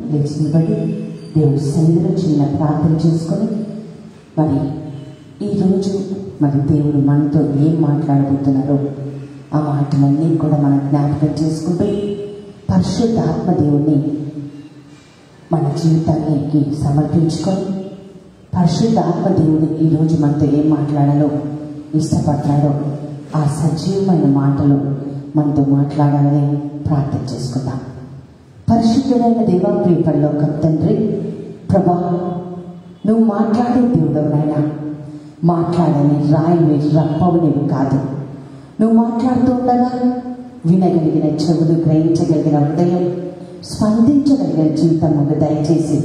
లేచి నిలబడి దేవుడి సన్నిధిలో చిన్న ప్రార్థన చేసుకొని మరి ఈరోజు మరి దేవుడు మనతో ఏం మాట్లాడబోతున్నారో ఆ మాటలన్నీ కూడా మనం జ్ఞాపకం చేసుకుంటూ పరిశుద్ధాత్మ దేవుణ్ణి మన జీవితానికి సమర్పించుకొని పరిశుద్ధాత్మ దేవుడు ఈరోజు మనతో ఏం మాట్లాడాలో ఇష్టపడతాడో ఆ సజీవమైన మాటలు మనతో మాట్లాడాలని ప్రార్థన చేసుకుందాం. పరిశుద్ధుడైన దేవా, ప్రియ పరలోక తండ్రి, ప్రభా, నువ్వు మాట్లాడే దేవుడవునైనా, మాట్లాడని రాయిని రప్పవనివి కాదు. నువ్వు మాట్లాడుతూ ఉండగా వినగలిగిన చెవులు, గ్రహించగలిగిన హృదయం, స్పందించగలిగిన జీవితం ఒక దయచేసి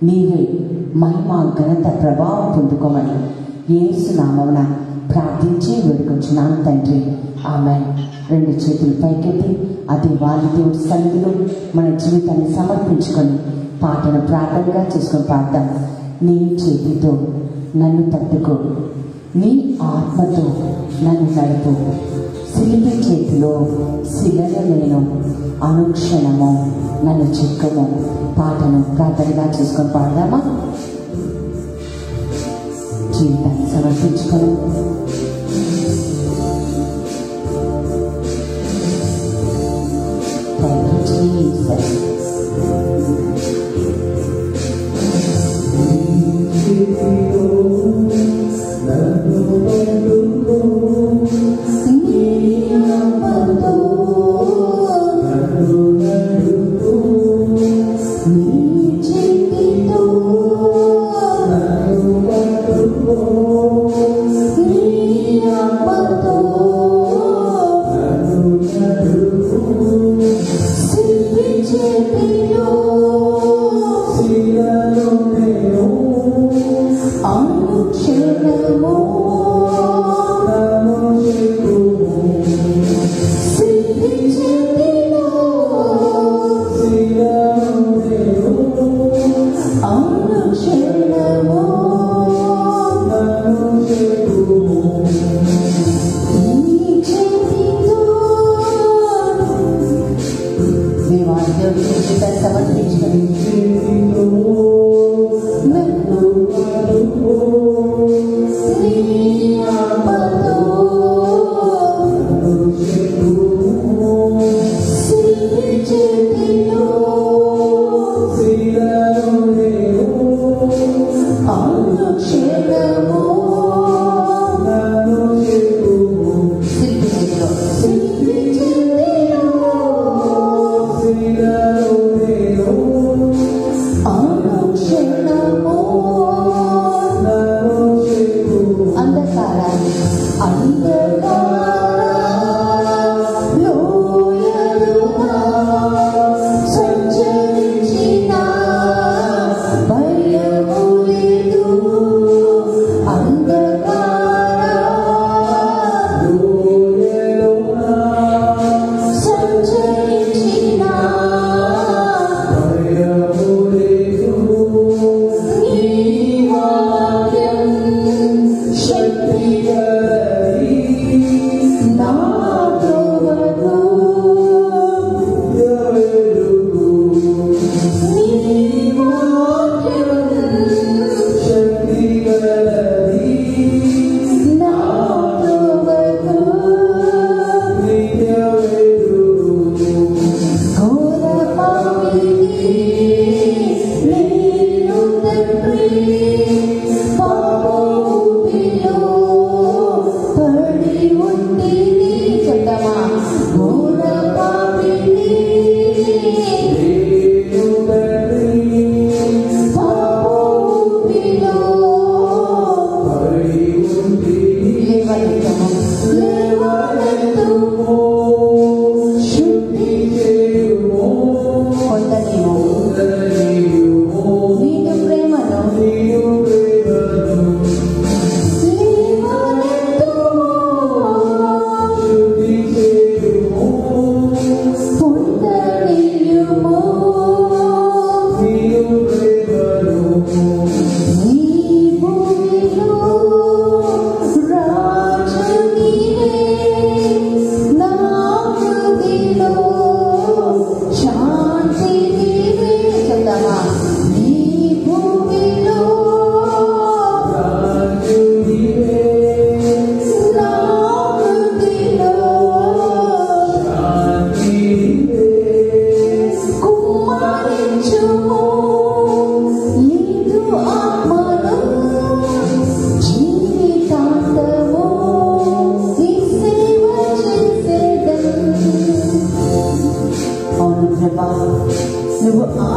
నీవే మహిమ, ఘనత, ప్రభావం పొందుకోమని యేసు నామమున ప్రార్థించి వేడుకొంచున్నాను తండ్రి, ఆమేన్. రెండు చేతులు పైకెత్తి అదే వారి దేవుడి సన్నిధిలో మన జీవితాన్ని సమర్పించుకొని పాటను ప్రార్థనగా చేసుకొని పాడతాం. నీ చేతితో నన్ను తట్టుకో, నీ ఆత్మతో నన్ను నడుపు, శిల్పి చేతిలో శిలను నేను, అనుక్షణము నన్ను చిక్కము. పాటను ప్రార్థనగా చేసుకొని పాడదామా? జీవితాన్ని సమర్పించుకొని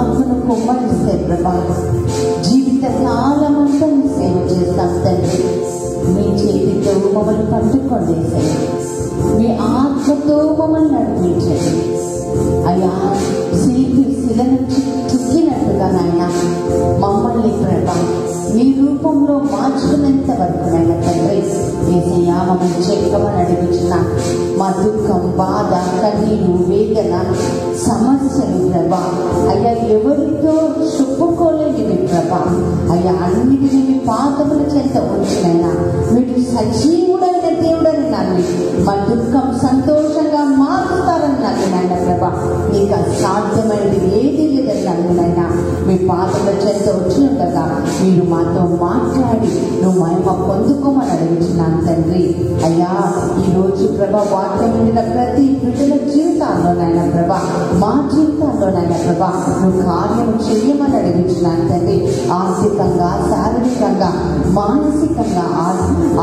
ఆత్మను కుమ్మరిస్తే ప్రభా జీవిత కాలమంతా నీ సేవ చేస్తాం తండ్రి. మీ చేతితో మమ్మల్ని పట్టుకోండి, మీ ఆత్మతో మమ్మల్ని నడిపించండి అయ్యా. శిల నుంచి చుక్కినట్టుగా నాయన మమ్మల్ని ప్రభా మీ రూపంలో మార్చుకునేంత వరకు నాయన తండ్రి ఏసయ్యా మమ్మల్ని చెక్కమని అడుగుచున్నా. మా దుఃఖం, బాధ, కన్నీరు, వేదన, సమస్యలు ప్రభా అయ్యా ఎవరితో చెప్పుకోలేనివి ప్రభా అయ్యా అన్నిటినీ మీ పాదముల చెంత ఉంచినైనా మీరు సజీవుడైన దేవుడని నన్ను మా దుఃఖం సంతోషంగా మారుతారని నన్ను నాయన ప్రభా నీకు అసాధ్యమైనది ఏది లేదని నన్నునైనా మీ పాదముల చెంత వచ్చి ఉండగా మీరు మాతో మాట్లాడి నువ్వు మహిమ పొందుకోమని అడుగుతున్నాను తండ్రి. అయ్యా ఈరోజు ప్రభా వాక్యం ఉండిన ప్రతి బిడ్డల జీవితాల్లోనైనా ప్రభా మా జీవితాల్లోనైనా ప్రభా నువ్వు కార్యం చేయమని అడుగుతున్నాను తండ్రి. ఆర్థికంగా, శారీరకంగా, మానసికంగా,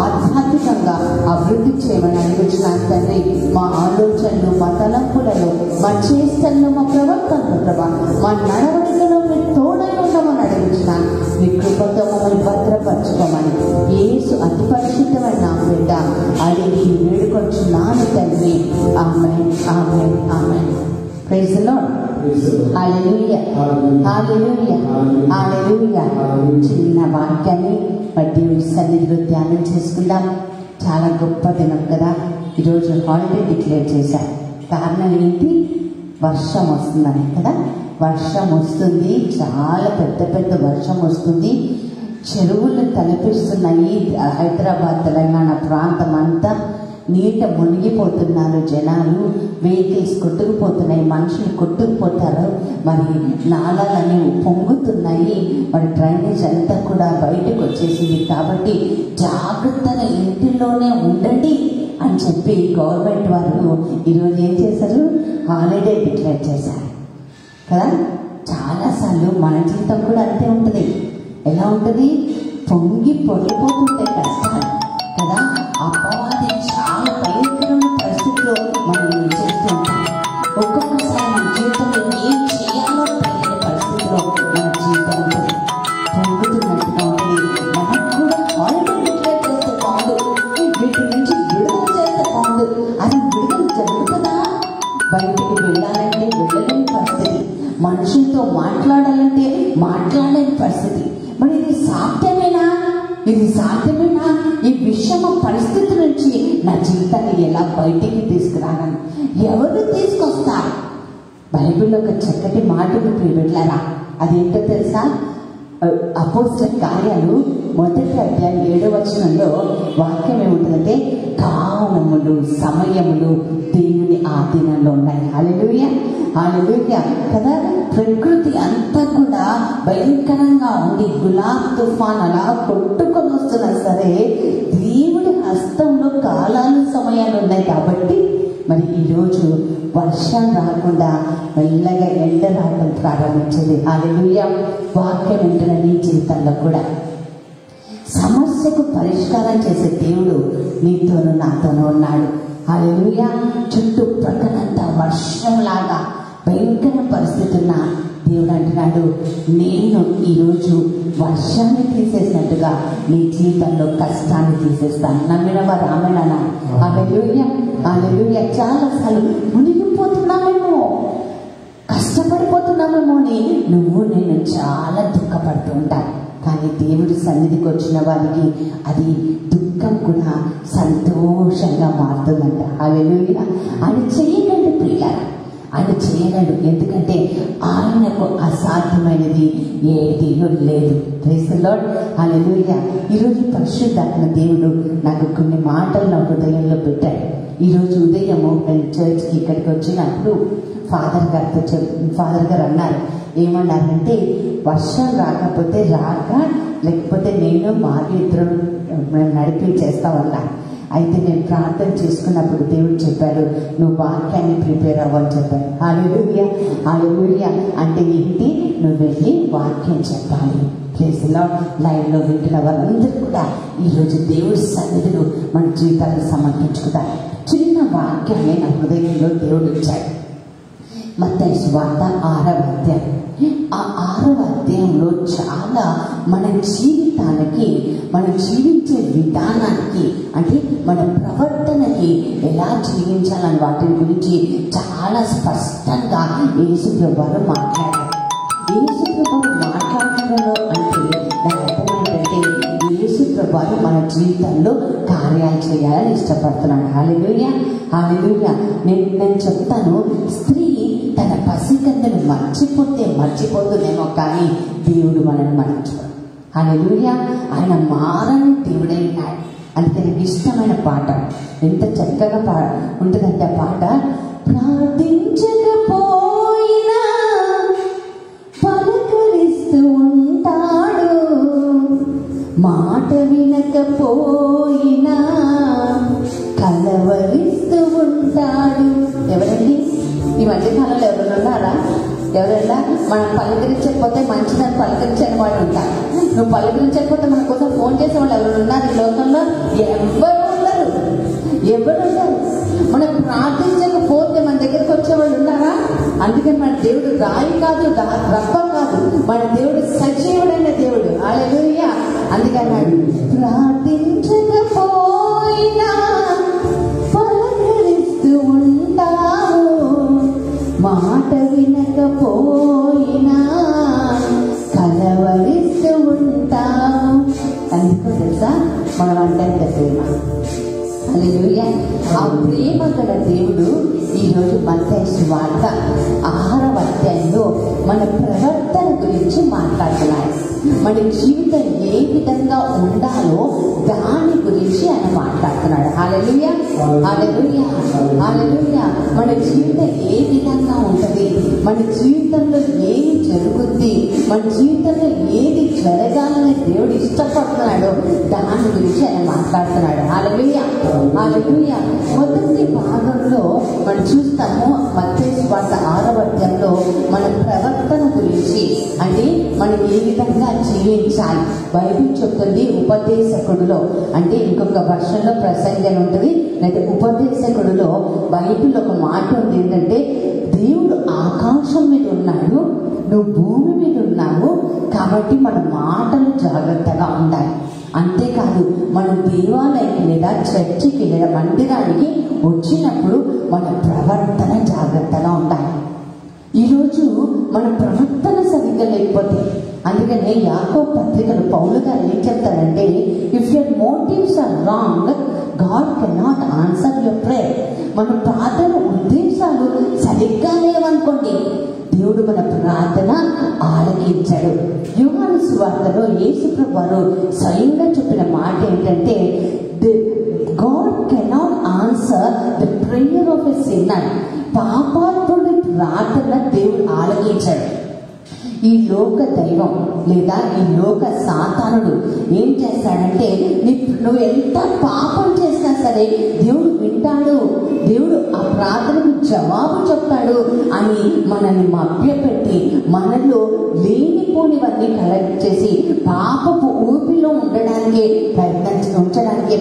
ఆధ్యాత్మికంగా అభివృద్ధి చేయమని అడుగుతున్నాను తండ్రి. మా ఆలోచనలు, మా తలంపులలో, మా చేష్టల్లో, మా ప్రవర్తనలో ప్రభా మా నడవడికలో మీరు తోడై ఉండమని అడుగుతున్నాను. మీ కృపతో మమ్మల్ని భద్రపరచుకోమని యేసు అతి పరిశుద్ధమైన నా బిడ్డ అడిగి వేడుకొచ్చున్నాను తండ్రి. Amen, amen, amen. Praise the Lord. Hallelujah, hallelujah, hallelujah. చిన్న వాక్యాన్ని దేవుడి సన్నిధిలో ధ్యానం చేసుకుందాం. చాలా గొప్ప దినం కదా. ఈరోజు హాలిడే డిక్లేర్ చేశారు. కారణం ఏంటి? వర్షం వస్తుందని కదా. వర్షం వస్తుంది, చాలా పెద్ద పెద్ద వర్షం వస్తుంది. చెరువులు తలపిస్తున్నాయి. హైదరాబాద్, తెలంగాణ ప్రాంతం అంతా నీట మునిగిపోతున్నారు జనాలు. వెహికల్స్ కొట్టుకుపోతున్నాయి, మనుషులు కొట్టుకుపోతారు. మరి నాళాలన్నీ పొంగుతున్నాయి. మరి డ్రైనేజ్ అంతా కూడా బయటకు వచ్చేసింది. కాబట్టి జాగ్రత్తగా ఇంటిలోనే ఉండండి అని చెప్పి గవర్నమెంట్ వారు ఈరోజు ఏం చేశారు? హాలిడే డిక్లేర్ చేశారు కదా. చాలాసార్లు మన జీవితం కూడా అంతే ఉంటుంది. ఎలా ఉంటుంది? పొంగి పొంగిపోతుంటాయి కష్టాలు కదా. అపవాది చాలా భయంకరమైన పరిస్థితిలో మనం చేస్తూ ఉంటాం. ఒక్కొక్కసారి మన జీవితంలో ఏం చేయాలో తెలియని పరిస్థితిలో మన జీవితం ఉంటుంది. పొంగుతున్నట్టుగా ఉంటుంది. మనకు కూడా హాలిడే డిక్లేర్ చేస్తే బాగుండు, వీటి నుంచి విడుదల చేస్తే బాగుండు. అది విడుదల జరుగుతుందా? బయటకు వెళ్ళాలంటే వెళ్ళలేని పరిస్థితి, మనుషులతో మాట్లాడాలంటే మాట్లాడలేని పరిస్థితి. మరి ఇది సాధ్యమేనా? ఇది సాధ్యమేనా? ఈ విషమ పరిస్థితి నుంచి నా జీవితాన్ని ఎలా బయటికి తీసుకురాగలను? ఎవరు తీసుకొస్తారు? బైబిల్లో ఒక చక్కటి మాట వెళ్ళారా? అదేంటో తెలుసా? అపోస్తల కార్యాలు 1వ అధ్యాయం 7వ వచనంలో వాక్యం ఏముంటుందంటే, కాలములు, సమయములు దేవుని ఆధీనంలో ఉన్నాయి. హల్లెలూయా, హల్లెలూయా కదా. ప్రకృతి అంతా కూడా భయంకరంగా ఉండి గులాబ్ తుఫాన్ అలా కొట్టుకొని వస్తున్నా సరే దేవుడి హస్తంలో కాలాలు, సమయాలు ఉన్నాయి. కాబట్టి మరి ఈరోజు వర్షం రాకుండా మెల్లగా ఎండ రావడం ప్రారంభించింది. హల్లెలూయా. వాక్యం వింటున్న నీ జీవితంలో కూడా సమస్యకు పరిష్కారం చేసే దేవుడు నీతోనూ నాతోనూ ఉన్నాడు. హల్లెలూయా. చుట్టుప్రక్కలంతా వర్షంలాగా భయంకర పరిస్థితి ఉన్న దేవుడు అంటున్నాడు, నేను ఈరోజు వర్షాన్ని తీసేసినట్టుగా నీ జీవితంలో కష్టాన్ని తీసేస్తాను. నమ్మిన వారు ఆమె నాన్న. హల్లెలూయా, హల్లెలూయా. చాలాసార్లు మునిగిపోతున్నామేమో, కష్టపడిపోతున్నామేమో అని నువ్వు నేను చాలా దుఃఖపడుతూ ఉంటాను. కానీ దేవుడి సన్నిధికి వచ్చిన వారికి అది దుఃఖం కూడా సంతోషంగా మారుతుందంట. హల్లెలూయా. ఆయన చేయగలడు ప్రియులారా, ఆయన చేయగలడు. ఎందుకంటే ఆయనకు అసాధ్యమైనది ఏది లేదు. Praise the Lord. హల్లెలూయా. ఈరోజు పరిశుద్ధాత్మ దేవుడు నాకు కొన్ని మాటలు నా హృదయంలో పెట్టాడు. ఈరోజు ఉదయము నేను చర్చ్కి ఇక్కడికి వచ్చినప్పుడు ఫాదర్ గారు అన్నారు, ఏమన్నారంటే వర్షం రాకపోతే రాక, లేకపోతే నేను మాకు ఇద్దరు నడిపి చేస్తామన్నారు. అయితే నేను ప్రార్థన చేసుకున్నప్పుడు దేవుడు చెప్పాడు, నువ్వు వాక్యాన్ని ప్రిపేర్ అవ్వని చెప్పాడు. హల్లెలూయా, హల్లెలూయా. అంటే ఏంటి? నువ్వు వెళ్ళి వాక్యం చెప్పాలి. Praise the lord. లైవ్లో వింటున్న వాళ్ళందరూ కూడా ఈరోజు దేవుడి సన్నిధిలో మన జీవితాన్ని సమర్పించుకుంటారు. చిన్న వాక్యాన్ని నా హృదయంలో దేవుడు ఇచ్చాడు. మత్తయి సువార్త 6వ అధ్యాయం. ఆ 6వ అధ్యాయంలో చాలా మన జీవితానికి, మనం జీవించే విధానానికి, అంటే మన ప్రవర్తనకి ఎలా జీవించాలని వాటి గురించి చాలా స్పష్టంగా యేసుప్రభువు మాట్లాడారు. యేసుప్రభువు మాట్లాడడంలో అంటే దాని అర్థం ఏంటంటే యేసుప్రభువు మన జీవితంలో కార్యాలు చేయాలని ఇష్టపడుతున్నాడు. హల్లెలూయా, హల్లెలూయా. నేను చెప్తాను, స్త్రీ తన పసికందును మర్చిపోతుందేమో కానీ దేవుడు మనల్ని మర్చిపోడు. హల్లెలూయా. ఆయన మారని దేవుడైనాడు. అందుకని ఇష్టమైన పాట ఎంత చక్కగా ఉంటుందంటే ఆ పాట, ప్రార్థించకపోయినా పలకరిస్తూ ఉంటాడు, మాట వినకపోయినా కలవరిస్తూ ఉంటాడు. ఎవరండి ఈ మధ్యకాలంలో ఎవరైనా ఉన్నారా? ఎవరైనా మనం పలకరించకపోతే మంచిదని పలకరించని వాళ్ళు ఉంటారు. నువ్వు పలకరించకపోతే మన కోసం ఫోన్ చేసే వాళ్ళు ఎవరు ఉన్నారు ఈ లోకంలో? ఎవరు ఉండరు. మనం ప్రార్థించకపోతే మన దగ్గరికి వచ్చేవాళ్ళు ఉన్నారా? అందుకని మన దేవుడు రాయి కాదు, రప్ప కాదు, మన దేవుడు సజీవుడైన దేవుడు. హల్లెలూయా. అందుకన్నాడు, ప్రార్థించకపోయినా పలకరిస్తూ ఉంటావు, మాట వినకపోయినా కలవరిస్తూ ఉంటావు. అందుకో తెలుసా మనం అంటే ప్రేమ. హల్లెలూయా. ఆ ప్రేమ గల దేవుడు ఈరోజు మత్తయి సువార్త 6వ అధ్యాయంలో మన ప్రవర్తన గురించి మాట్లాడుతున్నాడు. మన జీవితం ఏ విధంగా ఉండాలో దాని గురించి ఆయన మాట్లాడుతున్నాడు. హల్లెలూయా, హల్లెలూయా, హల్లెలూయా. మన జీవితం ఏ విధంగా ఉంటుంది, మన జీవితంలో ఏది జరుగుద్ది, మన జీవితంలో ఏది జరగాలని దేవుడు ఇష్టపడుతున్నాడో దాని గురించి ఆయన మాట్లాడుతున్నాడు. హల్లెలూయా, హల్లెలూయా. మొదటి భాగంలో మనం చూస్తాము మత్తయి సువార్త 6వ అధ్యాయంలో మన ప్రవర్తన గురించి, అంటే మనం ఏ విధంగా జీవించాలి. బైబిల్ చెప్తుంది ఉపదేశకుడులో, అంటే ఇంకొక వర్షంలో ప్రసంగం ఉంటుంది, లేదా ఉపదేశకుడులో బైబిల్ ఒక మాట ఉంది ఏంటంటే, దేవుడు ఆకాశం మీద ఉన్నాడు, నువ్వు భూమి మీద ఉన్నావు, కాబట్టి మన మాటలు జాగ్రత్తగా ఉండాలి. అంతేకాదు మన దేవాలయానికి లేదా చర్చికి లేదా మందిరానికి వచ్చినప్పుడు మన ప్రవర్తన జాగ్రత్తగా ఉండాలి. ఈరోజు మన ప్రవర్తన సరిగ్గా లేకపోతే, అందుకనే యాకోబు పత్రికలు పౌలు గారు ఏం చెప్తారంటే, if your motives are wrong God cannot answer your prayer. మన ప్రార్థన ఉద్దేశాలు సరిగ్గా లేవనుకోండి, దేవుడు మన ప్రార్థన ఆలకించాడు. యోహాను సువార్తలో యేసుప్రభువు స్వయంగా చెప్పిన మాట ఏంటంటే, God cannot answer the prayer of a sinner. పాపాత్ముడి ప్రార్థన దేవుడు ఆలకించాడు. ఈ లోక దైవం లేదా ఈ లోక సాతానుడు ఏం చేస్తాడంటే, నువ్వు ఎంత పాపం చేసినా సరే దేవుడు వింటాడు, దేవుడు ఆ ప్రార్థనకు జవాబు చెప్తాడు అని మనల్ని మభ్యపెట్టి మనలో లేనిపోనివన్నీ కలెక్ట్ చేసి పాపపు ఊపిలో ఉంచడానికి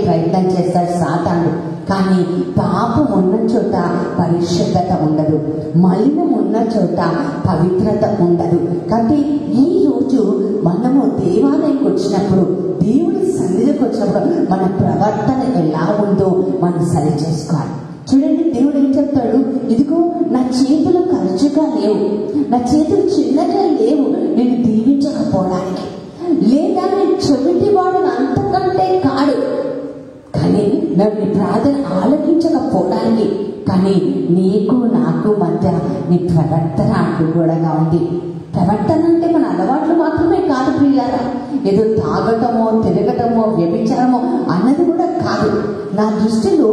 ప్రయత్నం చేస్తాడు సాతానుడు. కానీ పాపం ఉన్న చోట పరిశుద్ధత ఉండదు, మలినం ఉన్న చోట పవిత్రత ఉండదు. కాబట్టి ఈ రోజు మనము దేవాలయంకి వచ్చినప్పుడు, దేవుడి సన్నిధికి వచ్చినప్పుడు మన ప్రవర్తన ఎలా ఉందో మనం సరి చేసుకోవాలి. చూడండి, దేవుడు ఏం చెప్తాడు, ఇదిగో నా చేతులు ఖర్చుగా లేవు, నా చేతులు చిన్నగా లేవు నేను దీవించకపోవడానికి, లేదా నేను చెవిటి వాడు అంతకంటే కాడు కానీ నన్ను ప్రార్థన ఆలకించకపోవడానికి, కానీ నీకు నాకు మధ్య నీ ప్రవర్తన అడ్డుగోడగా ఉంది. ప్రవర్తన అంటే మన అలవాట్లు మాత్రమే కాదు ప్రియులారా, ఏదో తాగటమో తిరగటమో వ్యభిచారమో అన్నది కూడా కాదు. నా దృష్టిలో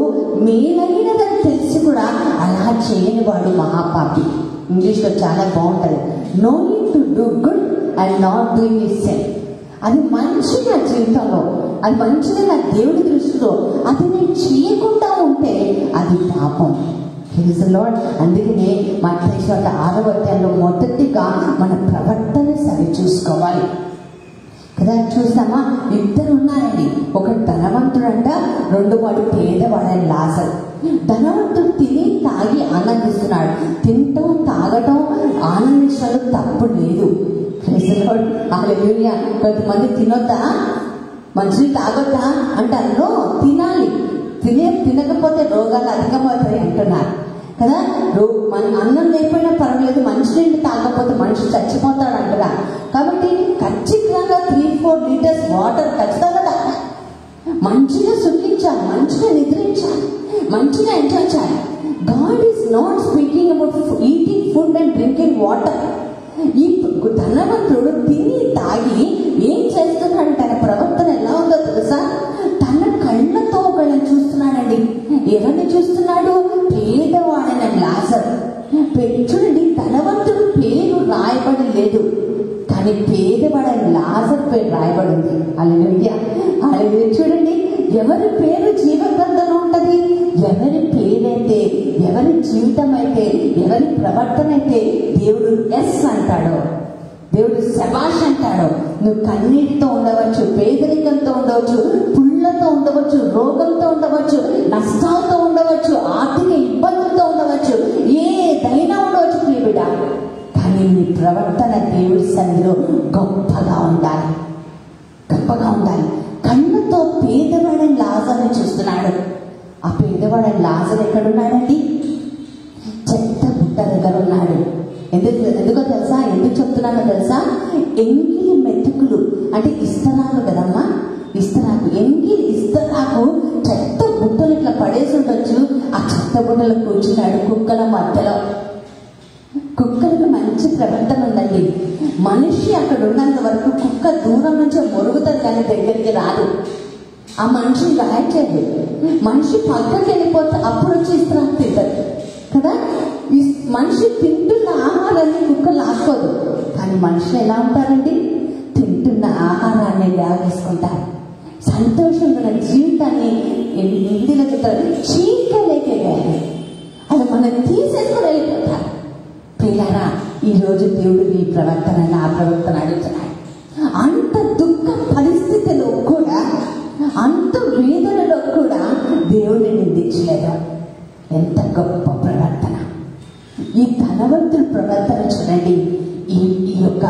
మేలైనదని తెలిసి కూడా అలా చేయని వాడు మహాపాపి. ఇంగ్లీష్లో చాలా బాగుంటుంది, knowing to do good and not doing it same. అది మంచి నా జీవితంలో, అది మంచిగా నా దేవుడి దృష్టిలో, అది నేను చేయకుండా ఉంటే అది పాపం. లార్డ్, అందుకనే మత్తయి సువార్త 6వ అధ్యాయంలో మొదటిగా మన ప్రవర్తన సరి చూసుకోవాలి కదా. చూసామా, ఇద్దరు ఉన్నారండి, ఒకడు ధనవంతుడంట, రెండో వాడు పేదవాడని లాజరు. ధనవంతుడు తిని తాగి ఆనందిస్తున్నాడు. తింటం తాగటం ఆనందించడం తప్పు లేదు. హల్లెలూయా. కొంతమంది తినొద్దా, మంచిని తాగొద్దా అంటారు. తినాలి. తినకపోతే రోగాలు అధికమవుతాయి అంటున్నారు కదా. మన అన్నం లేకపోయినా పర్వాలేదు, మంచినీళ్ళు తాగకపోతే మనిషి చచ్చిపోతాడు అంటున్నారు. కాబట్టి ఖచ్చితంగా 3-4 లీటర్స్ వాటర్ ఖచ్చితంగా తాగాలి. మంచిగా సుఖించాలి, మంచిగా నిద్రించాలి, మంచిగా ఎంజాయ్ చేయాలి. God is not speaking about eating food and drinking water. ఈ ధనవంతుడు తిని తాగి ఏం చేస్తున్నాడు, తన ప్రవర్తన ఎలా ఉందో తెలుసా? తన కళ్ళతో ఒకళ్ళని చూస్తున్నాడండి. ఎవరిని చూస్తున్నాడు? పేదవాడైన లాజరు. చూడండి, ధనవంతుడు పేరు రాయబడి లేదు, కానీ పేదవాడైన లాజరు పేరు రాయబడింది. హల్లెలూయా. హల్లెలూయా. చూడండి, ఎవరి పేరు జీవగ్రంథంలో ఉంటది. ఎవరి పేరైతే, ఎవరి జీవితం అయితే, ఎవరి ప్రవర్తన అయితే దేవుడు ఎస్ అంటాడో, దేవుడు శబాష్ అంటాడో. నువ్వు కన్నీటితో ఉండవచ్చు, పేదరికంతో ఉండవచ్చు, పుళ్ళతో ఉండవచ్చు, రోగంతో ఉండవచ్చు, నష్టాలతో ఉండవచ్చు, ఆర్థిక ఇబ్బందులతో ఉండవచ్చు, ఏదైనా ఉండవచ్చు ప్రియబిడ్డ. కానీ నీ ప్రవర్తన దేవుడి సన్నిధిలో గొప్పగా ఉండాలి, గొప్పగా ఉండాలి. కళ్ళతో పేదవాడని లాజరుని చూస్తున్నాడు. ఆ పేదవాడని లాజరు ఎక్కడున్నాడండి? చెత్త బుట్ట దగ్గర ఉన్నాడు. ఎందుకో తెలుసా? ఎందుకు చెప్తున్నానో తెలుసా? ఎంగిలి మెతుకులు అంటే ఇస్తరాకు కదమ్మా, ఇస్తరాకు, ఎంగిలి ఇస్తరాకు చెత్త బుట్టలు ఇట్లా పడేసి ఉండొచ్చు. ఆ చెత్త బుట్టలు కూర్చున్నాడు కుక్కల మధ్యలో. కుక్కలకు మంచి ప్రవర్తన ఉందండి. మనిషి అక్కడ ఉన్నంత వరకు కుక్క దూరం నుంచి మొరుగుతుంది, కానీ దగ్గరికి రాదు. ఆ మనిషిని రాయట్లేదు. మనిషి పక్కకి వెళ్ళిపోతే అప్పుడు వచ్చి ఇస్తరాకు తింటది కదా. మనిషి తింటున్న ఆహారాన్ని కుక్క లాక్కోదు, కానీ మనుషులు ఎలా ఉంటారండి? తింటున్న ఆహారాన్ని లాగేసుకుంటారు. సంతోషంగా జీవితాన్ని ఇంటిలో చెప్తారు, చీకలేకెళ్ళాలి, అది మనం తీసేసుకుని వెళ్ళిపోతారు. పిల్లరా, ఈరోజు దేవుడు నీ ప్రవర్తన, నా ప్రవర్తన అడుగుతున్నాడు. అంత దుఃఖ పరిస్థితిలో కూడా, అంత వేదనలో కూడా దేవుడిని నిందించలేదు. ఎంత గొప్ప ప్రవర్తన! ఈ ధనవంతుల ప్రవర్తన చూడండి, ఈ యొక్క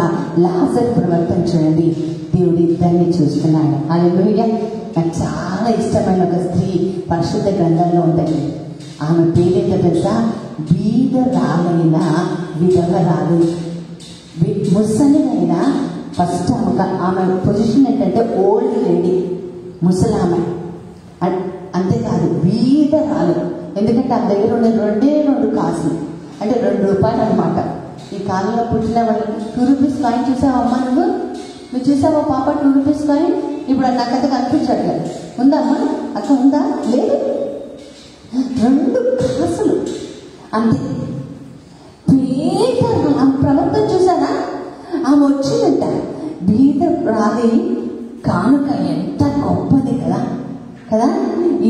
లాజరు ప్రవర్తన చూడండి. దేవుడు ఇద్దరిని చూస్తున్నాడు. హల్లెలూయా. నాకు చాలా ఇష్టమైన ఒక స్త్రీ పరిశుద్ధ గ్రంథంలో ఉంటుంది. ఆమె పేరేంటో తెలుసా? బీదరాలైన విధవరాలు. ముసలినైనా ఫస్ట్ ఆమె పొజిషన్ ఏంటంటే ఓల్డ్ లేడీ, ముసలామె. అంతేకాదు బీదరాలు. ఎందుకంటే ఆ దగ్గర ఉండే 2 కాసులు అంటే 2 రూపాయలు అనమాట. ఈ కాలంలో పుట్టిన వాళ్ళు 2 రూపీస్ కాయిన్ చూసావా అమ్మా? నువ్వు చూసావా పాప 2 రూపీస్ కాయిన్? ఇప్పుడు నాకైతే కనిపించట్లేదు. ఉందా అమ్మా? అక్క ఉందా? లేదు. 2 కాసులు అంతే. పేద ప్రవర్తన చూసారా? ఆమె వచ్చిందంట. బీద రాలి కానుక ఎంత గొప్పది కదా కదా.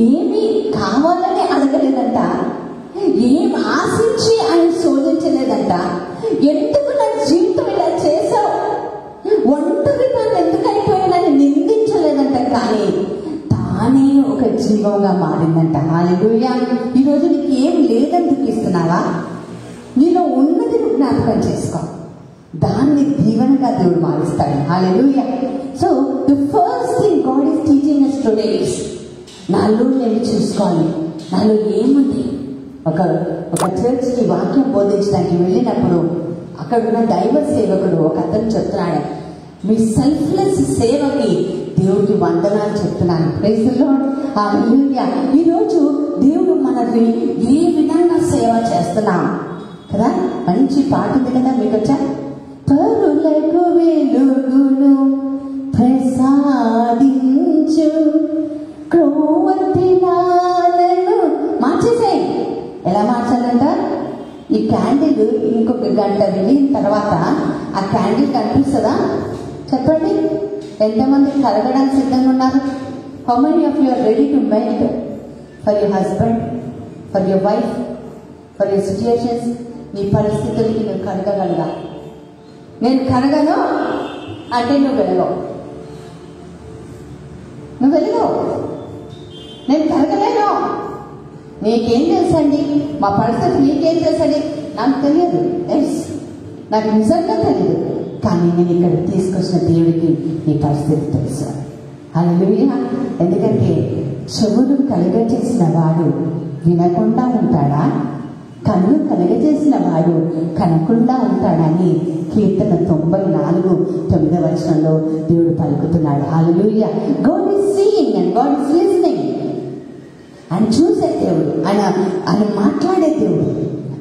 ఏమి కావాలని అడగలేదంట, ఏం ఆశించి ఆయన శోధించలేదంట. ఎందుకు నా జీవితం ఇలా చేశావు, ఒంటరిగా ఎందుకు అయిపోయానని నిందించలేదంట. కానీ తానే ఒక జీవంగా మారిందంట. హల్లెలూయా. ఈరోజు నీకు ఏం లేదని దుఃఖిస్తున్నావా? నీలో ఉన్నది జ్ఞాపకం చేసుకో, దాన్ని దీవెనగా దేవుడు మారుస్తాడు. Hallelujah. So the first thing God is teaching us today is, నాలో నేను చూసుకోవాలి, నాలో ఏముంది. ఒక చర్చ్కి వాక్యం బోధించడానికి వెళ్ళినప్పుడు అక్కడ ఉన్న దైవ సేవకుడు ఒక అతను చెప్తున్నాడు, మీ సెల్ఫ్లెస్ సేవకి దేవుడికి వందనాలు చెప్తున్నాను. Praise the Lord. హల్లెలూయా. ఈరోజు దేవుడు మనల్ని ఏ విధంగా సేవ చేస్తున్నాం కదా. మంచి పాట ఉంది కదా, మీకు వచ్చా? పరులకు వెలుగును ప్రసాదించు క్రోవతిలాలను మార్చేసాయి. ఎలా మార్చాలంట? ఈ క్యాండిల్ ఇంకొక గంట వెళ్ళిన తర్వాత ఆ క్యాండిల్ కనిపిస్తుందా? చెప్పండి, ఎంతమంది కలగడానికి సిద్ధంగా ఉన్నారు? How many of you are ready to melt for your husband, for your wife, for your situations? నీ పరిస్థితులకి నువ్వు కరగగలగా? నేను కరగను అంటే నువ్వు వెలగవు, నువ్వు వెలగవు. నేను కరగలేను, నీకేం తెలుసండి, మా పరిస్థితి నీకేం తెలుసండి? నాకు తెలియదు, ఎస్, నాకు నిజంగా తెలియదు. కానీ నేను ఇక్కడ తీసుకొచ్చిన దేవుడికి నీ పరిస్థితి తెలుసు. హల్లెలూయా. ఎందుకంటే చెవులు కలుగజేసిన వాడు వినకుండా ఉంటాడా? కన్ను కలుగజేసిన వాడు కనకుండా ఉంటాడని కీర్తన 94:9 దేవుడు పలుకుతున్నాడు. Hallelujah. God is seeing and God is listening. ఆయన చూసే దేవుడు, ఆయన మాట్లాడే దేవుడు,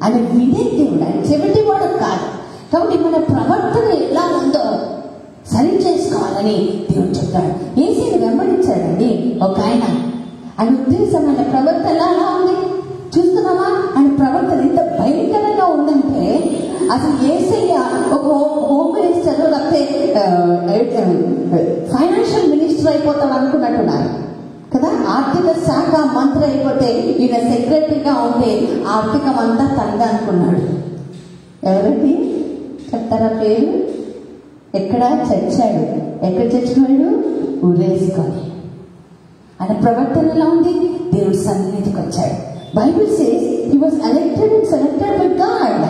ఆయన వినే దేవుడు, ఆయన చెవిటివాడు కాదు. కాబట్టి మన ప్రవర్తన ఎలా ఉందో సరి చేసుకోవాలని దేవుడు చెప్తాడు. యేసుని వెంబడించాడండి ఒక ఆయన ఉద్దేశం, ఆయన ప్రవర్తన ఎలా ఉంది చూస్తున్నామా? ఆయన ప్రవర్తన ఎంత భయంకరంగా ఉందంటే అసలు యేసయ్య ఒక హోమ్ మినిస్టర్ లేకపోతే ఫైనాన్షియల్ మినిస్టర్ అయిపోతాడు అనుకున్నట్టున్నారు కదా. ఆర్థిక శాఖ మంత్రి అయిపోతే ఈయన సెక్రటరీగా ఉంటే ఆర్థికం అంతా తనగా అనుకున్నాడు. ఎవరికి చెప్తారా పేరు? ఎక్కడ చచ్చాడు? ఎక్కడ చచ్చిపోయాడు? ఊరేసుకొని. ఆయన ప్రవర్తన ఎలా ఉంది? దేవుడి సన్నిధికి వచ్చాడు. Bible says he was elected and selected by God.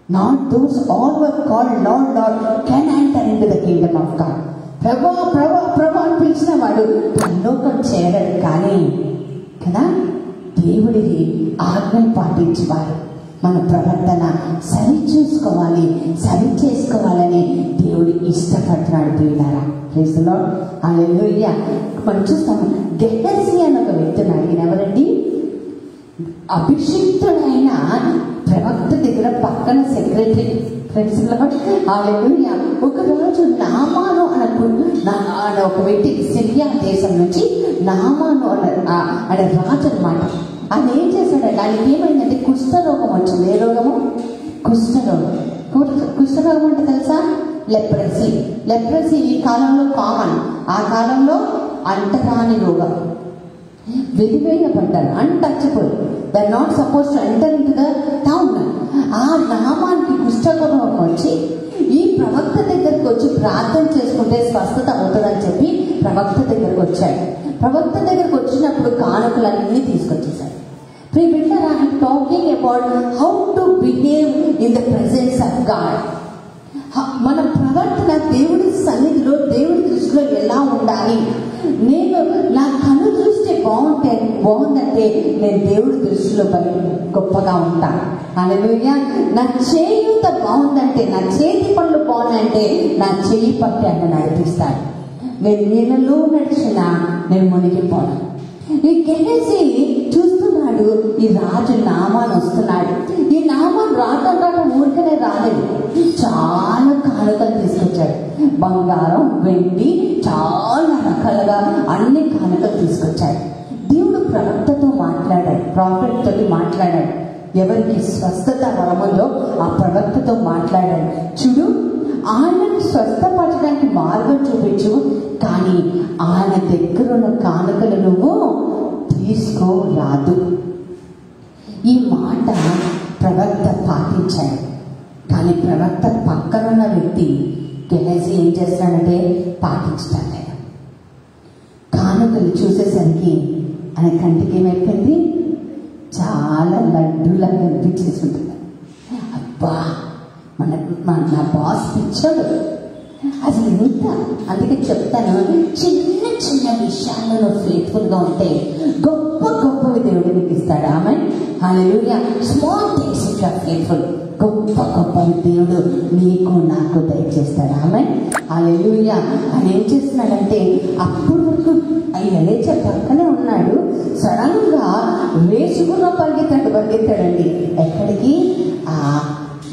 Not those all were called Lord, Lord can enter into the kingdom of God. ప్రభా ప్రభా ప్రభా అని పిలిచిన వాడు పరలోకం చేరడు. కానీ కదా దేవుడి ఆజ్ఞ పాటించేవారు మన ప్రవర్తన సరి చూసుకోవాలి, సరి చేసుకోవాలని దేవుడు ఇష్టపడుతున్నాడు. ప్రియులారా, ప్రైజ్ ది లార్డ్. హల్లెలూయా. మనం చూస్తాము గెహజీ అని ఒక వ్యక్తి ఉన్నాడు. ఈయన ఎవరండి? అభిషిక్తుడైన ప్రవక్త దగ్గర పక్కన secretary. Praise the Lord. Hallelujah. ఒక రోజు నామాను అనే ఒక వ్యక్తి సిరియా దేశం నుంచి నామాను అనే రాజు అన్నమాట. ఆయన ఏం చేశాడంటే ఆయనకి ఏమైందంటే కుష్ఠరోగం వచ్చింది. ఏ రోగము? కుష్ఠరోగం. కుష్ఠరోగం అంటే తెలుసా? లెప్రసీ. లెప్రసీ ఈ కాలంలో కామన్, ఆ కాలంలో అంటరాని రోగం. వెలివేయబడ్డారు, untouchable. They are not suppose to enter in to the town. ఆ నామానికి కుష్ఠరోగం వచ్చి ఈ ప్రవక్త దగ్గరికి వచ్చి ప్రార్థన చేసుకుంటే స్వస్థత అవుతుందని చెప్పి ప్రవక్త దగ్గరకు వచ్చాడు. ప్రవక్త దగ్గరకు వచ్చినప్పుడు కానుకలన్నీ తీసుకొచ్చేసాడు. Talking about how to behave in the presence of God. మన ప్రవర్తన దేవుడి సన్నిధిలో, దేవుడి దృష్టిలో ఎలా ఉండాలి? నేను నా కను దృష్టి బాగుందంటే నేను దేవుడి దృష్టిలో గొప్పగా ఉంటాను. హల్లెలూయా. నా చేయూత బాగుందంటే, నా చేతి పనులు బాగున్నాయంటే నా చేయి పట్టి అన్న నడిపిస్తాడు. నేను నీళ్ళలో నడిచినా నేను మునిగిపోను. ఈ గెహజీ చూస్తున్నాడు, ఈ రాజు నామాన్ వస్తున్నాడు. ఈ నామాన్ రావటం ఊరికనే రాలేదు, చాలా కానుకలు తీసుకొచ్చాడు. బంగారం, వెండి, చాలా రకాలుగా అన్ని కానుకలు తీసుకొచ్చాడు. దేవుడు ప్రవక్తతో మాట్లాడాడు, ప్రాఫెట్ తోటి మాట్లాడాడు. ఎవరికి స్వస్థత వరముందో ఆ ప్రవక్తతో మాట్లాడాడు. చూడు, ఆయనను స్వస్థపరచడానికి మార్గం చూపించు, కానీ ఆయన దగ్గర ఉన్న కానుకలు నువ్వు తీసుకోరాదు. ఈ మాట ప్రవక్త పాటించాడు. కానీ ప్రవక్త పక్కనున్న వ్యక్తి గెహజీ ఏం చేస్తాడంటే పాటించడం లేదు. కానుకలు చూసేసరికి ఆయన కంటికి ఏమైపోయింది? చాలా లడ్డూలా కనిపించేసి ఉంటుంది. అబ్బా, నా బాస్ పిచ్చాడు అసలు ఇంత. అందుకే చెప్తాను, చిన్న చిన్న విషయాల్లో ఫెయిత్ఫుల్గా ఉంటే గొప్ప గొప్పవి దేవుడు నీకు ఇస్తాడు. ఆమె hallelujah. Small things if you are faithful, గొప్ప గొప్పవి దేవుడు నీకు నాకు దయచేస్తాడు. ఆమె హల్లెలూయా. ఆయన ఏం చేస్తున్నాడంటే అప్పుడు వరకు ఆయన లేచే పక్కనే ఉన్నాడు. సడన్ గా వేసుకున్న పరిగెత్తాడండి. ఎక్కడికి? ఆ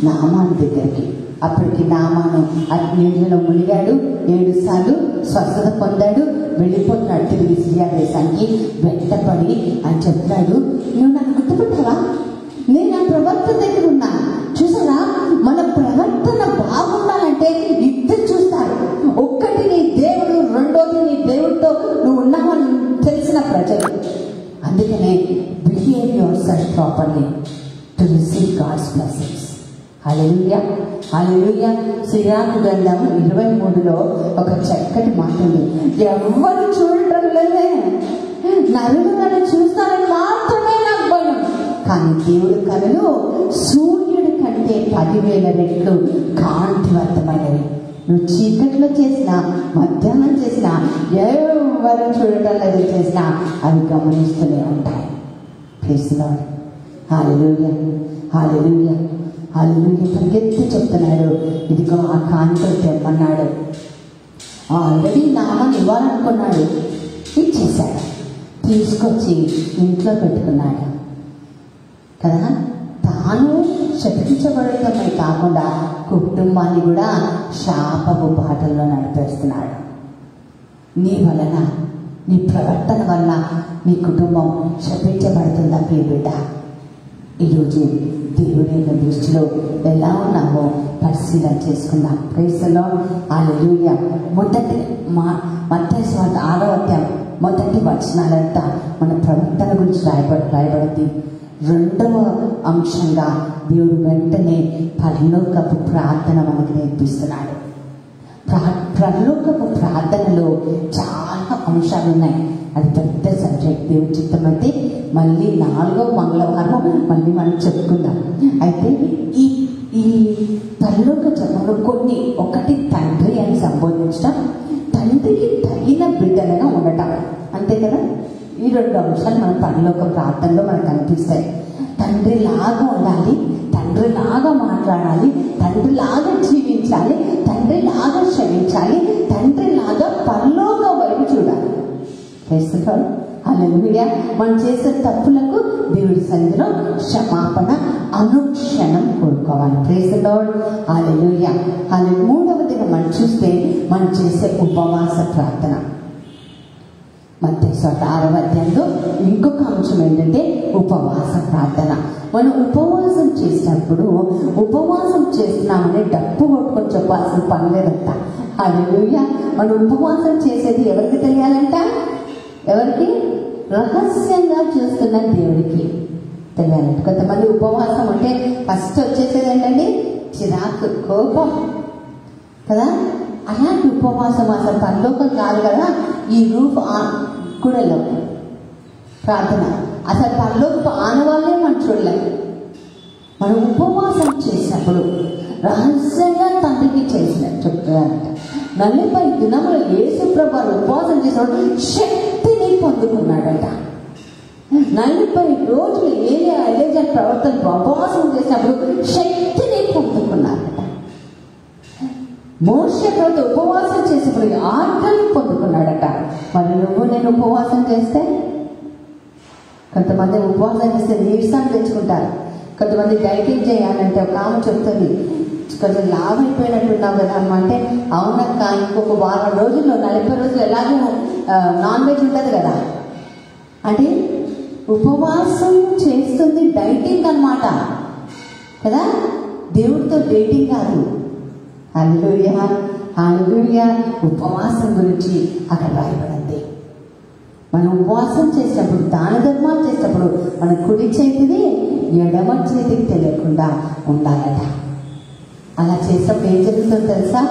నామాన్ దగ్గరికి. అప్పటికి నామాను నీళ్ళలో మునిగాడు. 7 సార్లు స్వస్థత పొందాడు. వెళ్ళిపోతున్నాడు తిరిగి సిరియా దేశానికి. వెంటపడి అని చెప్తున్నాడు, నువ్వు నన్ను గుర్తుపెట్టావా? నేను ఆ ప్రవక్త దగ్గర ఉన్నాను. చూసారా, మన ప్రవర్తన బాగుండాలంటే ఇద్దరు చూస్తారు. ఒక్కటి నీ దేవుడు, రెండోది నీ దేవుడితో నువ్వు ఉన్నావని తెలిసిన ప్రజలు. అందుకనే behave yourself properly to receive God's blessings. Hallelujah, hallelujah. శ్రీరామ గ్రంథం 23లో ఒక చక్కటి మాట ఉంది. ఎవరు చూడటం లేదే, నరులు నన్ను చూస్తారని మాత్రమే కానీ దేవుడి కనులు సూర్యుడి కంటే 10,000 రెట్లు కాంతివంతమైనవి. నువ్వు చీకట్లో చేసినా, మధ్యాహ్నం చేసినా, ఎవరు చూడటం లేదు చేసినా అవి గమనిస్తూనే ఉంటాయి. Praise the Lord. Hallelujah, hallelujah, hallelujah. పరిగెత్తి చెప్తున్నాడు, ఇదిగో ఆ కాంతులు తెమ్మన్నాడు. ఆల్రెడీ నామని ఇవ్వాలనుకున్నాడు, ఇచ్చేశాడు. తీసుకొచ్చి ఇంట్లో పెట్టుకున్నాడు కదా. తాను శపించబడటమే కాకుండా కుటుంబాన్ని కూడా శాపపు బాటల్లో నడిపేస్తున్నాడు. నీ వలన, నీ ప్రవర్తన వల్ల నీ కుటుంబం శపించబడుతుందా ప్రియ బిడ్డ? ఈరోజు దేవుడి యొక్క దృష్టిలో ఎలా ఉన్నామో పరిశీలన చేసుకుందాం. Praise the Lord. హల్లెలూయా. మొదటి మత్తయి సువార్త 6వ అధ్యాయం మొదటి వచనాలంతా మన ప్రవర్తన గురించి రాయబడింది. రెండవ అంశంగా దేవుడు వెంటనే పరలోకపు ప్రార్థన మనకు నేర్పిస్తున్నాడు. పరలోకపు ప్రార్థనలో చాలా అంశాలు ఉన్నాయి. అది పెద్ద సబ్జెక్ట్. దేవుడి చిత్తం అయితే మళ్ళీ 4వ మంగళవారం మళ్ళీ మనం చెప్పుకుందాం. అయితే ఈ పరలోక జపంలో కొన్ని, ఒకటి తండ్రి అని సంబోధించడం, తండ్రికి తగిన బిడ్డలుగా ఉండటం, అంతే కదా. ఈ 2 అంశాలు మన పరలోక ప్రార్థనలో మనకు కనిపిస్తాయి. తండ్రిలాగా ఉండాలి, తండ్రిలాగా మాట్లాడాలి, తండ్రిలాగా జీవించాలి, తండ్రిలాగా క్షమించాలి, తండ్రిలాగా పరలోక వైపు చూడాలి. చేస్తున్నాడు. హల్లెలూయా. మనం చేసే తప్పులకు దేవుడి సన్నిధిలో క్షమాపణ అనుక్షణం కోరుకోవాలి. Praise the Lord. హల్లెలూయా. మూడవదిగా మనం చూస్తే మనం చేసే ఉపవాస ప్రార్థన. మత్తయి సువార్త 6వ అధ్యాయంలో ఇంకొక అంశం ఏంటంటే ఉపవాస ప్రార్థన. మనం ఉపవాసం చేసినప్పుడు ఉపవాసం చేస్తున్నామని డప్పు కొట్టుకొని చెప్పాల్సిన పని లేదంట. హల్లెలూయా. మనం ఉపవాసం చేసేది ఎవరికి తెలియాలంట? ఎవరికి? రహస్యంగా చూస్తున్న దేవుడికి తెలియాలంట. కొంతమంది ఉపవాసం అంటే ఫస్ట్ వచ్చేసేది ఏంటండి? చిరాకు, కోపం కదా. అలాంటి ఉపవాసం అసలు పరలోకం కాదు కదా. ఈ రూప గుడలో ప్రార్థన అసలు పరలోకపు ఆనవాళ్ళే మనం చూడలేము. మనం ఉపవాసం చేసినప్పుడు రహస్యంగా తండ్రికి చేసినట్టు చెప్తున్నారంట. 40 దినములు యేసు ప్రభువు ఉపవాసం చేసినప్పుడు శక్తిని పొందుకున్నాడట. 40 రోజులు ఎలీజా ప్రవర్తన ఉపవాసం చేసినప్పుడు శక్తిని పొందుకున్నాడట. మోషే ప్రవక్త ఉపవాసం చేసినప్పుడు ఆజ్ఞని పొందుకున్నాడట. మరి నువ్వు నేను ఉపవాసం చేస్తే, కొంతమంది ఉపవాసం చేస్తే నీరసాన్ని తెచ్చుకుంటారు. కొంతమంది డైటింగ్ చేయాలంటే ఒక ఆమె చెప్తుంది, కొంచెం లావ్ అయిపోయినట్టున్నావు కదా అమ్మ అంటే, అవునక్క ఇంకొక వారం రోజుల్లో 40 రోజులు ఎలాగో నాన్ వెజ్ ఉంటుంది కదా అంటే ఉపవాసం చేస్తుంది డైటింగ్ అన్నమాట కదా. దేవుడితో డేటింగ్ కాదు. హల్లెలూయా, హల్లెలూయా. ఉపవాసం గురించి అక్కడ రాయబడింది. మనం ఉపవాసం చేసినప్పుడు, దాన ధర్మాలు చేసినప్పుడు మన కుడి చేతిని ఎడమ చేతికి తెలియకుండా ఉండాలట. అలా చేసినప్పుడు ఏం జరుగుతుందో తెలుసా?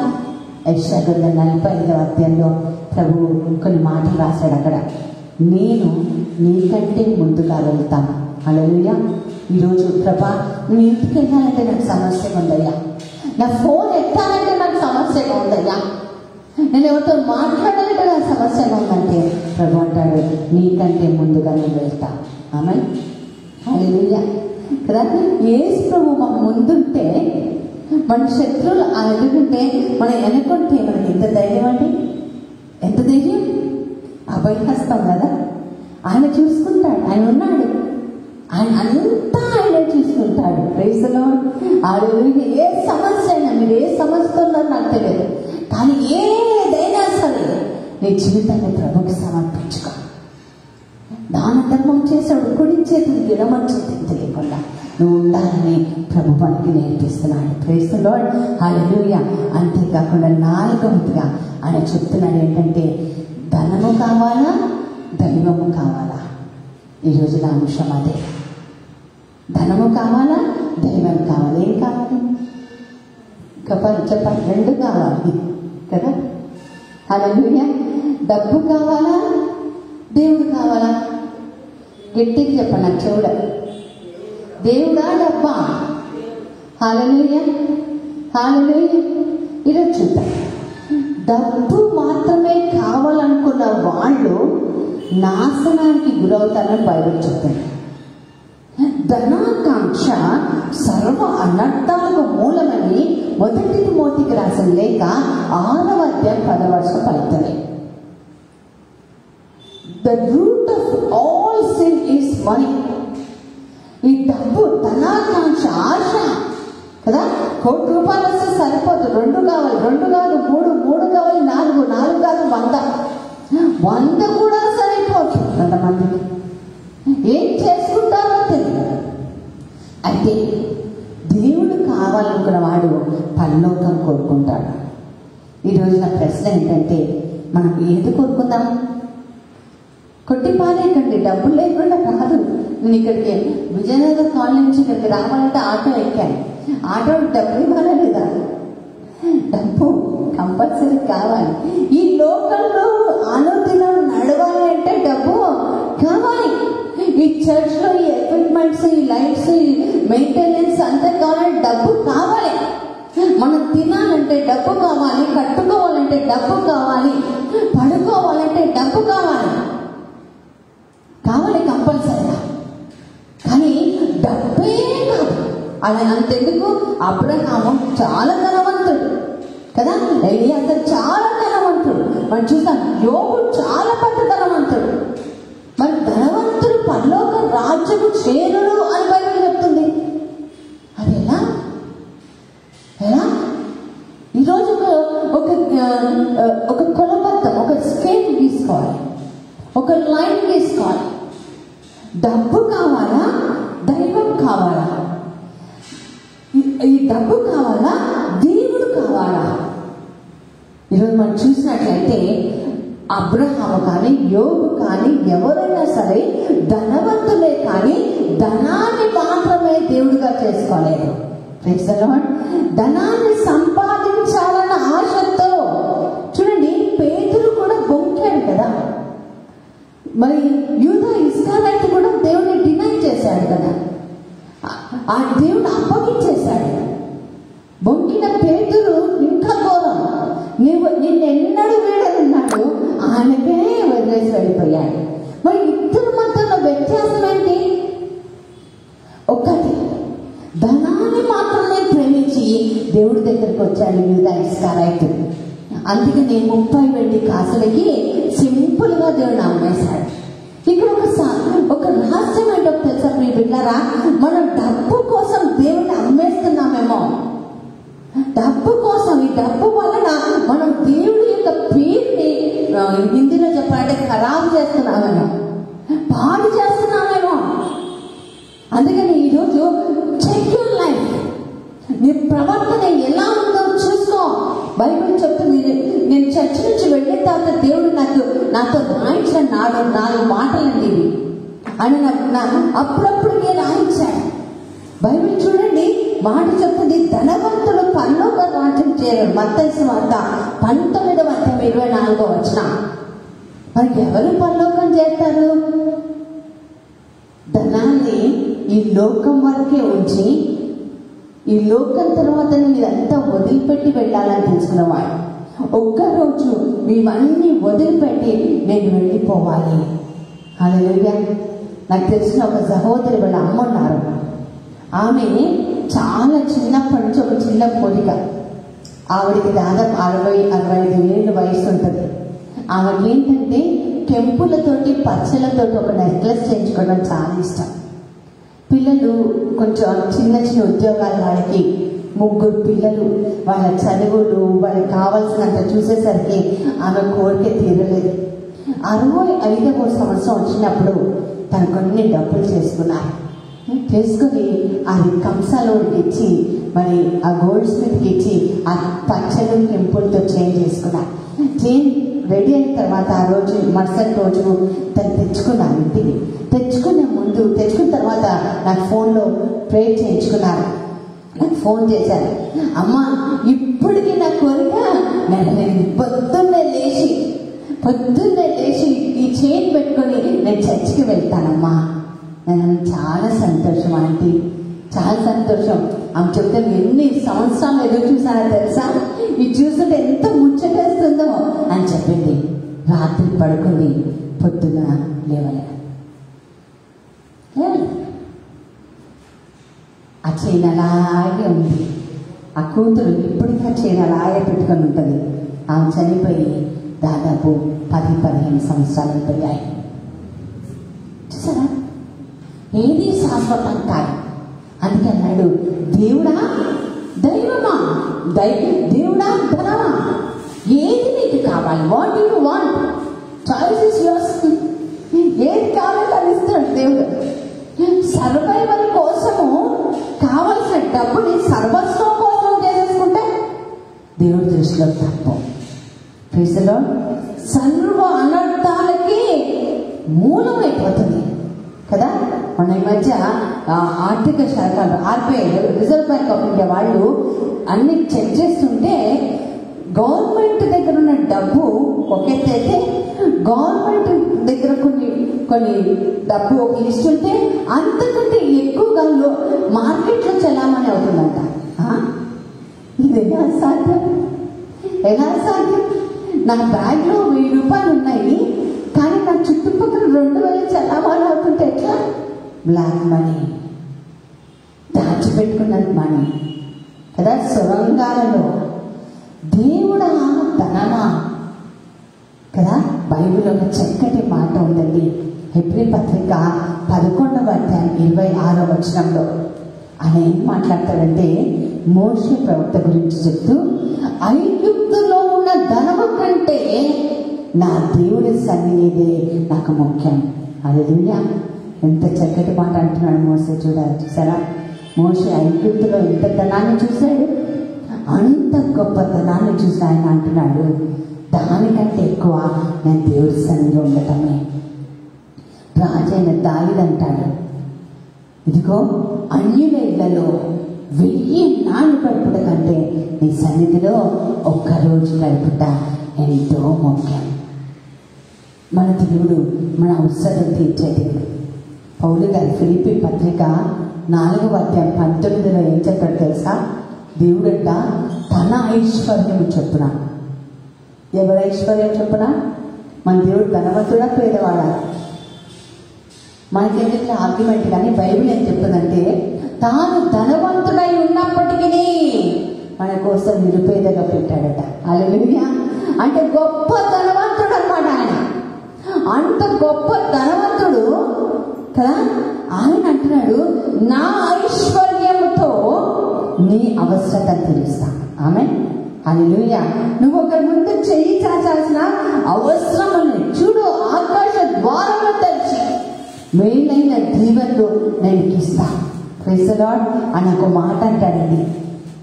యెషయా గ్రంథం 45వ అధ్యాయంలో ప్రభువు కొన్ని మాటలు రాశాడు అక్కడ. నేను నీకంటే ముందుగా వెళ్తాను. హల్లెలూయా. ఈరోజు ప్రభా నువ్వు ఇంటికి వెళ్ళాలంటే నాకు సమస్యగా ఉందయ్యా, నా ఫోన్ ఎత్తాలంటే నాకు సమస్యగా ఉందయ్యా, నేను ఎవరితో మాట్లాడాలంటే నాకు సమస్యగా ఉందంటే ప్రభు అంటాడు నీకంటే ముందుగా నేను వెళ్తా. ఆమేన్. హల్లెలూయా కదా. యేసు ప్రభు మన ముందుంటే, మన శత్రువులు ఎదుగుంటే, మనం వెనుకుంటే మనకి ఎంత ధైర్యం అండి, ఎంత ధైర్యం. అభయహస్తం కదా. ఆయన చూసుకుంటాడు, ఆయన ఉన్నాడు, ఆయన అంతా ఆయనే చూసుకుంటాడు. Praise the Lord. హల్లెలూయా. ఏ సమస్య అయినా, మీరు ఏ సమస్యతో ఉన్నారో నాకు తెలియదు, కానీ ఏదైనా సరే నీ జీవితాన్ని ప్రభుకి సమర్పించుకో. దాన ధర్మం చేసాడు, కుడి చేతికి ఎడమ చేతికి తెలియకుండా నువ్వు ఉండాలని ప్రభు మనకి నేర్పిస్తున్నాడు. Praise the Lord. హల్లెలూయా. అంతేకాకుండా 4వదిగా ఆయన చెప్తున్నాడు ఏంటంటే, ధనము కావాలా, దైవము కావాలా? ఈరోజు నా అంశం అదే. ధనము కావాలా, దైవం కావాలి. ఏం కావాలి? చెప్పండి. 2 కావాలి కదా. హల్లెలూయా. డబ్బు కావాలా, దేవుడు కావాలా? గట్టిగా చెప్పండి, నాకు చూడాలి. దేవుడా డబ్బా? హల్లెలూయా, హల్లెలూయా. ఈరోజు చూద్దాం. డబ్బు మాత్రమే కావాలనుకున్న వాళ్ళు నాశనానికి గురవుతారని బైబిల్ చెప్తుంది. ధనాకాంక్ష సర్వ అనర్థాలకు మూలమని 1 తిమోతికి రాసిన లేఖ 6వ అధ్యాయం 10వ వచనం పలుకుతుంది. The root of all sin is money. ఈ డబ్బు, ధనాకాంక్ష, ఆశ కదా. ₹1 వస్తే సరిపోదు, 2 కావాలి, 2 కాదు 3, 3 కావాలి 4, 4 కాదు 100, 100 కూడా సరిపోదు కొంతమందికి. ఏం చేసుకుంటారో తెలియదు. అయితే దేవుడు కావాలనుకున్న వాడు పరలోకం కోరుకుంటాడు. ఈరోజు నా ప్రశ్న ఏంటంటే, మనం ఏది కోరుకుందాం? కొట్టి పారేయకండి, డబ్బులు లేకుండా కాదు. నేను ఇక్కడికి విజయనగర్ కాలనీ నుంచి ఇక్కడికి రావాలంటే ఆటో ఎక్కాను. ఆటో డబ్బు ఇవ్వాలా లేదా? డబ్బు కంపల్సరీ కావాలి. ఈ లోకల్లో అనుదినం నడవాలి అంటే డబ్బు కావాలి. ఈ చర్చ్ లో ఈ ఎక్విప్మెంట్స్, ఈ లైట్స్, ఈ మెయింటెనెన్స్ అంతా కావాలంటే డబ్బు కావాలి. మనం తినాలంటే డబ్బు కావాలి, కట్టుకోవాలంటే డబ్బు కావాలి, పడుకోవాలంటే డబ్బు కావాలి కంపల్సరీగా. కానీ డబ్బే కాదు. అది అంతెందుకు, అబ్రహాము చాలా ధనవంతుడు కదా, ఎలియాజరు చాలా ధనవంతుడు. మనం చూస్తాం, యోబు చాలా పెద్ద ధనవంతుడు. మరి ధనవంతుడు పరలోక రాజ్యము చేరును అని బైబిల్ చెప్తుంది. అది ఎలా? ఈరోజు ఒక కొలబద్దం, ఒక స్కేల్ తీసుకోవాలి, ఒక లైన్ తీసుకోవాలి. డబ్బు కావాలా, దైవం కావాలా? ఈ డబ్బు కావాలా, దేవుడు కావాలా? ఈరోజు మనం చూసినట్లయితే అబ్రహాము కానీ, యోబు కానీ, ఎవరైనా సరే ధనవంతులే కానీ ధనాన్ని మాత్రమే దేవుడిగా చేసుకోలేదు. ధనాన్ని సంపాదించాలన్న ఆశతో. చూడండి, పేతురు కూడా బొంకాడు కదా. మరి యూదా ఇస్కరియోతు కూడా దేవుడిని డినై చేశాడు కదా. ఆ దేవుడు అప్పగించేశాడు. బొంకిన పేతురు ఇంకా ఘోరం. నిన్నెన్నడూ వీడనున్నాడు, ఆయనకే వదిలేసి వెళ్ళిపోయాడు. మరి ఇద్దరి మధ్యలో వ్యత్యాసం ఏంటి? ఒకటి, ధనాన్ని మాత్రమే ప్రేమించి దేవుడి దగ్గరికి వచ్చాడు యూదా ఇస్కరియోతు. అందుకని 30 వెండి కాసులకి సింపుల్ గా దేవుడు అమ్మేశాడు. ఇక్కడ ఒక రహస్యం ఏంటో తెలుసా ప్రియ బిడ్డలారా? మనం డబ్బు కోసం దేవుడిని అమ్మేస్తున్నామేమో. డబ్బు కోసం, ఈ డబ్బు వలన మనం దేవుడి యొక్క పేరుని హిందీలో చెప్పాలంటే ఖరాబు చేస్తున్నామేమో, పాడు చేస్తున్నామేమో. అందుకని ఈరోజు చెక్ యువర్ లైఫ్. నీ ప్రవర్తన ఎలా ఉందో చూసుకో. బైబిల్ చెప్తుంది. నేను చర్చ్ నుంచి వెళ్ళిన తర్వాత దేవుడు నాతో రాయించిన 4 మాటలండి ఇవి. అని అప్పుడప్పుడుకే రాయించాడు. బైబిల్ చూడండి, మాట చెప్తుంది, ధనవంతుడు పరలోక రాజ్యం చేరాడు. మత్తయి సువార్త 19వ అధ్యాయం 24వ వచనం. మరి ఎవరు పరలోకం చేస్తారు? ధనాన్ని ఈ లోకం వరకే ఉంచి, ఈ లోకం తర్వాత ఇదంతా వదిలిపెట్టి వెళ్ళాలని తెలుసుకున్నవాడు. ఒక్కరోజు ఇవన్నీ వదిలిపెట్టి నేను వెళ్ళిపోవాలి. హల్లెలూయా. నాకు తెలిసిన ఒక సహోదరి వాళ్ళ అమ్మ ఉన్నారు. ఆమె చాలా చిన్నప్పటి నుంచి ఒక చిన్న కోరిక. ఆవిడికి దాదాపు 60-65 ఏళ్ళ వయసు ఉంటుంది. ఆమెకి ఏంటంటే కెంపులతోటి, పచ్చలతోటి ఒక నెక్లెస్ చేయించుకోవడం చాలా ఇష్టం. పిల్లలు కొంచెం చిన్న ఉద్యోగాలు, వాళ్ళకి 3 పిల్లలు, వాళ్ళ చదువులు, వాళ్ళకి కావాల్సినంత చూసేసరికి ఆమె కోరిక తీరలేదు. 65వ సంవత్సరం వచ్చినప్పుడు తను కొన్ని డబ్బులు చేసుకుని అది కంసాలోడికి ఇచ్చి, మరి ఆ గోల్డ్ స్మిత్కి ఇచ్చి ఆ పచ్చలు కెంపులతో చేంజ్ చేసుకున్నారు. చేంజ్ రెడీ అయిన తర్వాత ఆ రోజు మరుసటి రోజు తను తెచ్చుకున్నాను ఇంటికి. తెచ్చుకున్న తర్వాత నాకు ఫోన్లో ప్రేయర్ చేయించుకున్నారు. నాకు ఫోన్ చేశారు, అమ్మ ఇప్పటికీ నా కోరిక, నేను పొద్దున్నే లేచి ఈ చైన్ పెట్టుకొని నేను చర్చికి వెళ్తానమ్మా. నేను చాలా సంతోషం ఆంటీ, చాలా సంతోషం. ఆమె చెప్తే ఎన్ని సంవత్సరాలు ఎదురు చూసానో తెలుసా, ఇది చూస్తుంటే ఎంత ముచ్చటేస్తుందో అని చెప్పింది. రాత్రి పడుకుంది, పొద్దున లేవలే. ఆ చైన్ అలాగే ఉంది. ఆ కూతురు ఇప్పటికీ ఆ చైన్ అలాగే పెట్టుకొని ఉంటుంది. ఆమె చనిపోయి దాదాపు 10-15 సంవత్సరాలు అయిపోయాయి. చూసారా, ఏది శాశ్వతం కాదు. అందుకే అన్నాడు, దేవుడా దైవమా, దేవుడా ధనమా, ఏది నీకు కావాలి? What you want? Choice is yours. ఏది కావాలంటే అది ఇస్తాడు దేవుడు. సర్వైవల్ కోసము కావలసిన డబ్బుని సర్వస్వం కోసం చేసేసుకుంటే దేవుడి దృష్టిలో తప్పు. ప్రైజ్లో సర్వ అనర్థాలకి మూలమైపోతుంది కదా. మన ఈ మధ్య ఆర్థిక శాఖ RBI, reserve bank of India వాళ్ళు అన్ని చెక్ చేస్తుంటే గవర్నమెంట్ దగ్గర ఉన్న డబ్బు ఒక ఎత్తు అయితే, గవర్నమెంట్ దగ్గర కొన్ని డబ్బు ఒక లిస్ట్ ఉంటే అంతకంటే ఎక్కువగా మార్కెట్లో చలామణి అవుతుందంట. ఇది ఎలా సాధ్యం? ఎలా సాధ్యం? నా బ్యాగ్లో 1000 రూపాయలు ఉన్నాయి, కానీ నా చుట్టుపక్కల 2000 చలామణి అవుతుంటే ఎట్లా? బ్లాక్ మనీ, దాచిపెట్టుకున్నది మనీ కదా. సొరంగాలలో దేవుడా ధనమా కదా. బైబిల్లో ఒక చక్కటి మాట ఉందండి. హెబ్రీ పత్రిక 11వ అధ్యాయం 26వ వచనంలో ఆయన ఏం మాట్లాడతాడంటే, మోషే ప్రవక్త గురించి చెప్తూ, ఐగుప్తులో ఉన్న ధనము కంటే నా దేవుడి సన్నిధిదే నాకు ముఖ్యం. హల్లెలూయా. ఎంత చక్కటి మాట అంటున్నాడు మోషే. చూసారా, మోషే ఐగుప్తులో ఎంత ధనాన్ని చూశాడు, అంత గొప్ప ధనాన్ని చూసి ఆయన అంటున్నాడు, దానికంటే ఎక్కువ నేను దేవుడి సన్నిధిలో ఉండటమే. రాజైన దావీదు అంటాడు, ఇదిగో అన్యుల ఇళ్లలో 1000 నాళ్ళు గడుపుట కంటే నీ సన్నిధిలో 1 రోజు గడుపుట ఎంతో ముఖ్యం. మన దేవుడు మన అవసరం తీర్చే దేవుడు. పౌలు గారి ఫిలిప్పీ పత్రిక 4వ అధ్యాయం 19లో ఏం చెప్పాడు తెలుసా? దేవుడంట తన ఐశ్వర్యము చొప్పున. ఎవరి ఐశ్వర్యం చొప్పున? మన దేవుడు ధనవంతుడా పేదవాడా? మనకేంటంటే ఆర్గ్యుమెంట్. కానీ బైబిల్ ఏం చెప్తుందంటే, తాను ధనవంతుడై ఉన్నప్పటికీ మన కోసం నిరుపేదగా పెట్టాడట. హల్లెలూయా. అంటే గొప్ప ధనవంతుడు అన్నమాట ఆయన. అంత గొప్ప ధనవంతుడు కదా. ఆయన అంటున్నాడు, నా ఐశ్వర్యముతో నీ అవసరత తీరుస్తాను. ఆమేన్. హల్లెలూయా. నువ్వు ఒకరి ముందు చెయ్యి చాచాల్సిన అవసరం ఉంది. చూడు, ఆకాశ ద్వారంలో తెరిచి మేలైన దీవెనలు నేను ఇస్తాను. ప్రైజ్ ది లార్డ్ అని ఒక మాట అంటాడండి.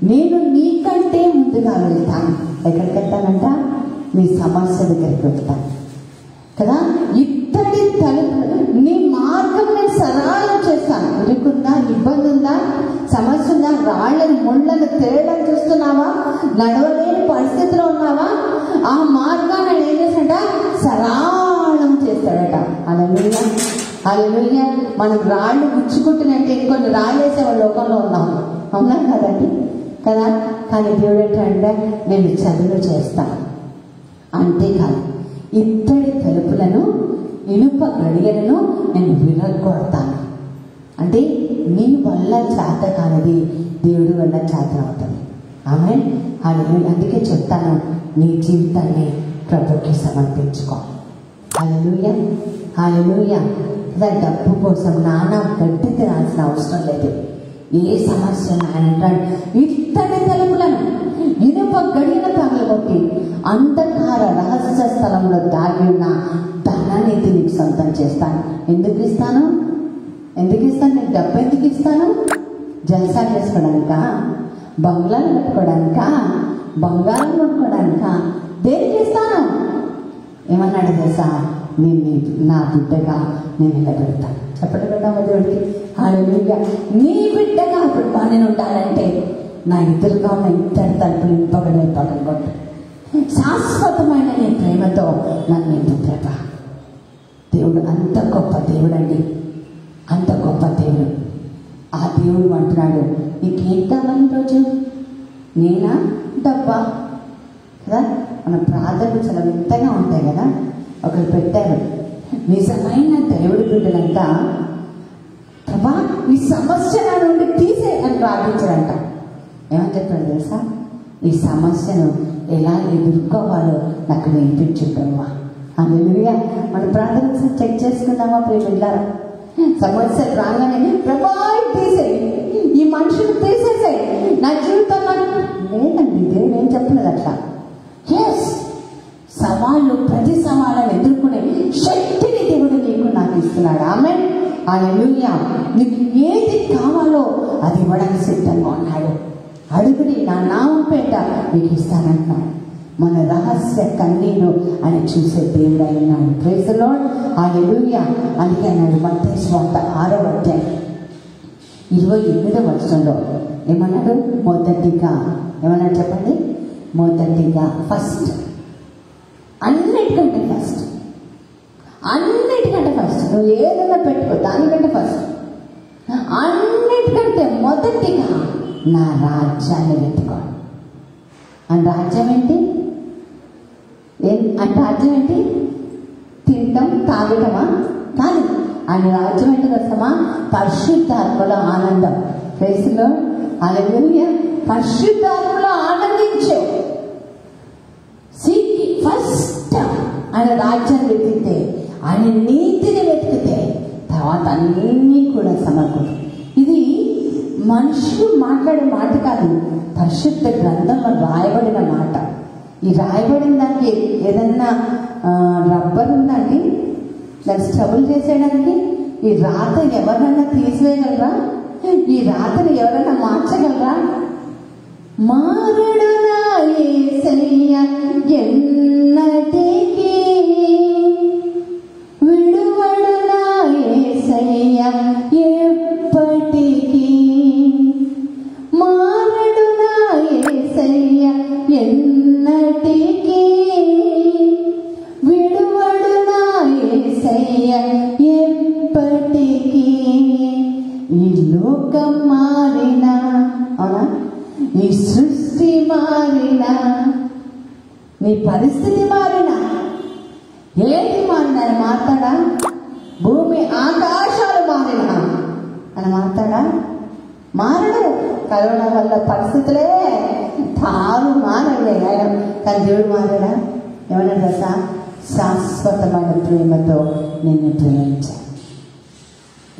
నేను నీకంటే ముందుగా వెళ్తాను. ఎక్కడికి వెళ్తానంట? నీ సమస్య దగ్గరికి వెళ్తాను కదా. ఇత్తడి తలుపు, నీ మార్గం నేను సరళం చేస్తాను. ఇరుకుందా, ఇబ్బంది ఉందా, సమస్య ఉందా, రాళ్ళని ముళ్ళని తేడం చూస్తున్నావా, నడవలేని పరిస్థితిలో ఉన్నావా, ఆ మార్గాన్ని ఏం చేస్తాడ? సరళం చేస్తాడట. హల్లెలూయా. హల్లెలూయా. మనం రాళ్ళు గుచ్చుకుంటున్నట్టే ఇంకొన్ని రాళ్ళు వేసే లోకంలో ఉన్నాము. అవునా కదండి కదా. కానీ దేవుడు ఏంటంటే, నేను చదువు చేస్తాను. అంతేకాదు, ఇత్తడి తలుపులను, ఇనుప గడియలను నేను విరగొడతాను. అంటే నీ వల్ల చేత కానిది దేవుడి వల్ల చేత అవుతుంది. ఆమేన్. హల్లెలూయా. అందుకే చెప్తాను, నీ జీవితాన్ని ప్రభుకి సమర్పించుకో. హల్లెలూయా. హల్లెలూయా. డబ్బు కోసం నానా గడ్డి తినాల్సిన అవసరం లేదు. ఏ సమస్య అంటాడు, ఇత్తడి తలుపులను, ఇనుప గడియను తగలగొట్టి అంధకార రహస్య స్థలంలో దాగి ఉన్న ధనాన్ని నీకు సొంతం చేస్తాను. ఎందుకు ఇస్తాను? నీకు డబ్బు ఎందుకు ఇస్తాను? జల్సా చేసుకోవడానిక? బంగ్లాలు కట్టుకోవడానిక? బంగారం కొనుక్కోవడానిక? దేనికి ఇస్తాను? ఏమన్నాడు తెలుసా? నేను నా బిడ్డగా నేను నిలబెడతాను. చెప్పండి పెట్టాము దేవుడికి. హల్లెలూయా. నీ బిడ్డగా ఇప్పుడు పని ఉండాలంటే నా ఎదురుగా ఉన్న ఇద్దరు తలుపులు ఇంపగలే పగలగొట్టు. శాశ్వతమైన నీ ప్రేమతో నన్ను నింపుతాట. దేవుడు అంత గొప్ప దేవుడు అండి, అంత గొప్ప దేవుడు. ఆ దేవుడు దేవుడు అంటున్నాడు, నీకేం కావాలి రోజు? నేనా? డబ్బా? కదా, మన ప్రార్థనలు చాలా వింతగా ఉంటాయి కదా. ఒకరు పెట్టారు, నిజమైన దేవుడి బిడ్డలంతా ప్రభా ఈ సమస్య నా నుండి తీసే అని ప్రార్థించారంట. ఏమని చెప్పాడు తెలుసా? ఈ సమస్యను ఎలా ఎదుర్కోవాలో నాకు నేర్పించు ప్రభా. హల్లెలూయా. మన ప్రార్థన చెక్ చేసుకుందామా ప్రియమిల్లారా? సమస్య రాగానే ప్రభా తీసేయి, ఈ మనుషులు తీసేసాయి, నా జీవితంలో లేదండి. దేవుడు ఏం చెప్పలేదు అట్లా. ఎస్, సవాళ్ళు, ప్రతి సవాళ్ళను ఎదుర్కొనే శక్తిని దేవుడు నీకు నాకు ఇస్తున్నాడు. ఆమేన్. హల్లెలూయా. నీకు ఏది కావాలో అది ఇవ్వడానికి సిద్ధంగా ఉన్నాడు. అడుగుని, నా నామం పేట నీకు ఇస్తానంటున్నాడు. మన రహస్య కన్నీరు అని చూసే దేవుడు అయినాడు. Praise the Lord. హల్లెలూయా. అందుకే అన్నాడు మత్తయి సువార్త 6వ అధ్యాయం 28వ వచనంలో ఏమన్నాడు? మొదటిగా ఏమన్నాడు చెప్పండి? మొదటిగా, ఫస్ట్, అన్నిటికంటే ఫస్ట్, అన్నిటికంటే ఫస్ట్. నువ్వు ఏదైనా పెట్టుకో, దానికంటే ఫస్ట్, అన్నిటికంటే మొదటిగా నా రాజ్యాన్ని వెతుకో. అని రాజ్యం ఏంటి? అంటే రాజ్యం ఏంటి? తింటాం తాగటమా? కాదు. ఆయన రాజ్యం ఏంటి తెలుసమా? పరిశుద్ధాత్మలో ఆనందం. Praise the Lord. హల్లెలూయా. పరిశుద్ధాత్మలో ఆనందించు. సీక్ ఫస్ట్ ఆయన రాజ్యాన్ని వెతికితే, ఆయన నీతిని వెతికితే తర్వాత అన్నీ కూడా సమకూరు. ఇది మనుషులు మాట్లాడే మాట కాదు, పరిశుద్ధ గ్రంథంలో రాయబడిన మాట. ఈ రాయబడిన దానికి ఏదన్నా రబ్బర్ ఉందండి దాన్ని స్ట్రబుల్ చేసేయడానికి? ఈ రాత ఎవరన్నా తీసివేయగలరా? ఈ రాతను ఎవరైనా మార్చగలరా? మారడు నా యేసయ్య ఎన్నటికీ, విడువడు నా యేసయ్య ఎప్పటికీ. మారడు నా యేసయ్య ఎన్నటికీ, విడువడు నా యేసయ్య ఎప్పటికీ. ఈ లోకం మారినా, అవునా, ఈ సృష్టి మారినా, నీ పరిస్థితి మారినా, ఏది మారినా అని మాట్లాడా? భూమి ఆకాశాలు మారినా అని మాట్లాడా? మారడు. కరోనా వల్ల పరిస్థితులే తారు మారయ్యాయి, కానీ దేవుడు మారాడా? ఏమన్నా తెలుసా? శాశ్వతమైన ప్రేమతో నిన్ను ప్రేమించాను.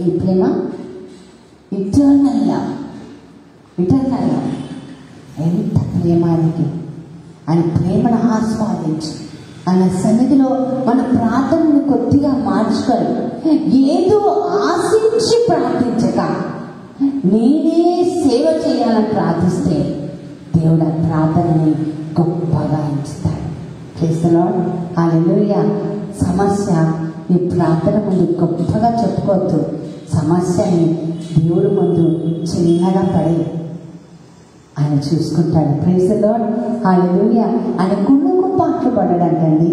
ఈ ప్రేమ ఇటర్నల్ లవ్. Eternal love. ఎంత ప్రేమానికి ఆయన ప్రేమను ఆస్వాదించు. ఆయన సన్నిధిలో మన ప్రార్థనను కొద్దిగా మార్చుకొని, ఏదో ఆశించి ప్రార్థించక నేనే సేవ చేయాలని ప్రార్థిస్తే దేవుడు ఆ ప్రార్థనని గొప్పగా ఎంచుతాడు. Praise the Lord. హల్లెలూయా. సమస్య నీ ప్రార్థన ముందు గొప్పగా చెప్పుకోవద్దు. సమస్యని దేవుడి ముందు చిన్నగా పడి ఆయన చూసుకుంటాడు. Praise the Lord. హల్లెలూయా. ఆయన కుళ్ళకు పాటలు పడడానికండి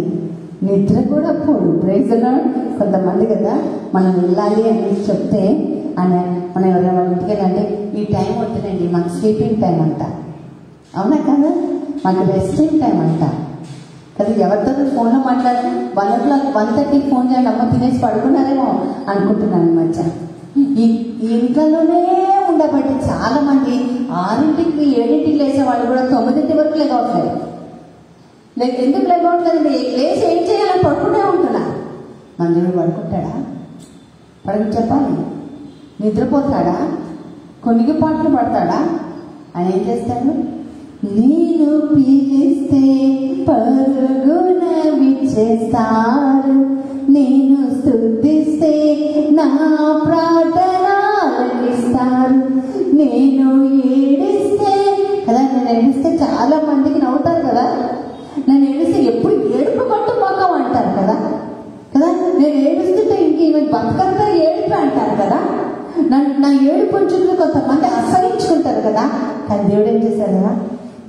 నిద్ర కూడా పోడు. Praise the Lord. కొంతమంది కదా మనం వెళ్ళాలి అని చెప్తే ఆయన మనం ఎవరైనా ఇంటికి వెళ్ళాలంటే ఈ టైం వద్దునండి, మాకు స్లీపింగ్ టైం అంట. అవునా కదా? మాకు రెస్టింగ్ టైం అంట కదా. ఎవరితో ఫోన్లో మాట్లాడి 1:30 ఫోన్ చేయండి, అమ్మ తినేసి పడుకున్నారేమో అనుకుంటున్నాను. మధ్య ఈ ఇంట్లోనే ఉండబట్టి చాలా మంది 6ంటికి 7ంటికి లేచే వాళ్ళు కూడా 9 వరకు లేకపోవట్లేదు. ఎందుకు లేకపోవట్లేదండి? లేచి ఏం చేయాలని పడుకుంటే ఉంటున్నా. మన దేవుడు పడుకుంటాడా? పడుకు చెప్పాలి. నిద్రపోతాడా? కొన్నికి పాటలు పడతాడా? ఆయన ఏం చేస్తాడు? నేను పిలిస్తే పరుగున విచ్చేస్తారు, నేను స్తుతిస్తే నా ప్రార్థన ఆలకిస్తారు, నేను ఏడిస్తే కదా. నేను ఏడిస్తే చాలా మందికి నవ్వుతారు కదా. నేను ఏడిస్తే ఎప్పుడు ఏడుపు కొట్టు మొక్కం అంటారు కదా. నేను ఏడుస్తుంటే ఇంక ఈమె బతకంతా ఏడుపు అంటారు కదా. నా ఏడుపు చుట్టూ కొంతమంది అసహించుకుంటారు కదా. కానీ దేవుడు ఏం చేశాడు కదా?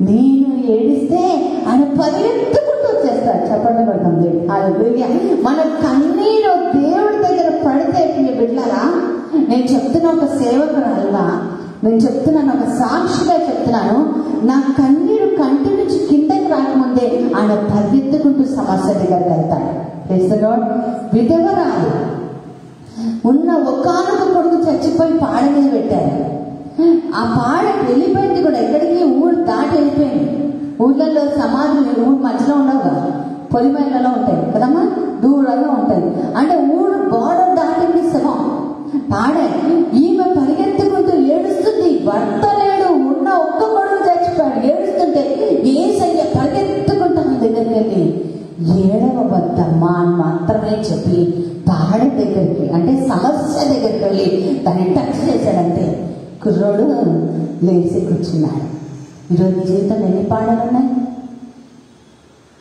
నేను ఏడిస్తే ఆయన పరిగెత్తుకుంటూ వచ్చేస్తాడు. చెప్పండి పడతాం దేవుడు. హల్లెలూయా. మన కన్నీరు దేవుడి దగ్గర పడితే మీ బిడ్డలారా, నేను చెప్తున్న ఒక సేవకురాలుగా నేను చెప్తున్నాను, ఒక సాక్షిగా చెప్తున్నాను. నా కన్నీరు కంటి నుంచి కిందకి రాకముందే ఆయన పరిగెత్తుకుంటూ సమస్య దగ్గరికి వెళ్తాడు. విధవరాలు ఉన్న ఒకానొక కొడుకు చచ్చిపోయి పాడ మీద పెట్టారు. ఆ పాడ వెళ్ళిపోయింది కూడా, ఎక్కడికి ఊరు దాటి వెళ్ళిపోయింది. ఊళ్ళల్లో సమాధులు ఊరు మధ్యలో ఉండవుగా, పొలిమేళ్లలో ఉంటాయి కదమ్మా, దూరంగా ఉంటాయి. అంటే ఊరు బోర్డర్ దాటింది శవం. పాడే ఈమె పరిగెత్తుకుంటూ ఏడుస్తుంది, భర్త లేడు, ఉన్న ఒక్క కొడుకు చచ్చిపోయాడు. ఏడుస్తుంటే యేసయ్య పరిగెత్తుకుంటా దగ్గరికి వెళ్ళి ఏడవద్దమ్మా అని మాత్రమే చెప్పి పాడ దగ్గరికి, అంటే సమస్య దగ్గరికి వెళ్ళి దాన్ని టచ్ చేశాడంటే కుర్రోడు లేచి కూర్చున్నాడు. ఈరోజు నీ జీవితం ఎన్ని పాటలు ఉన్నాయి,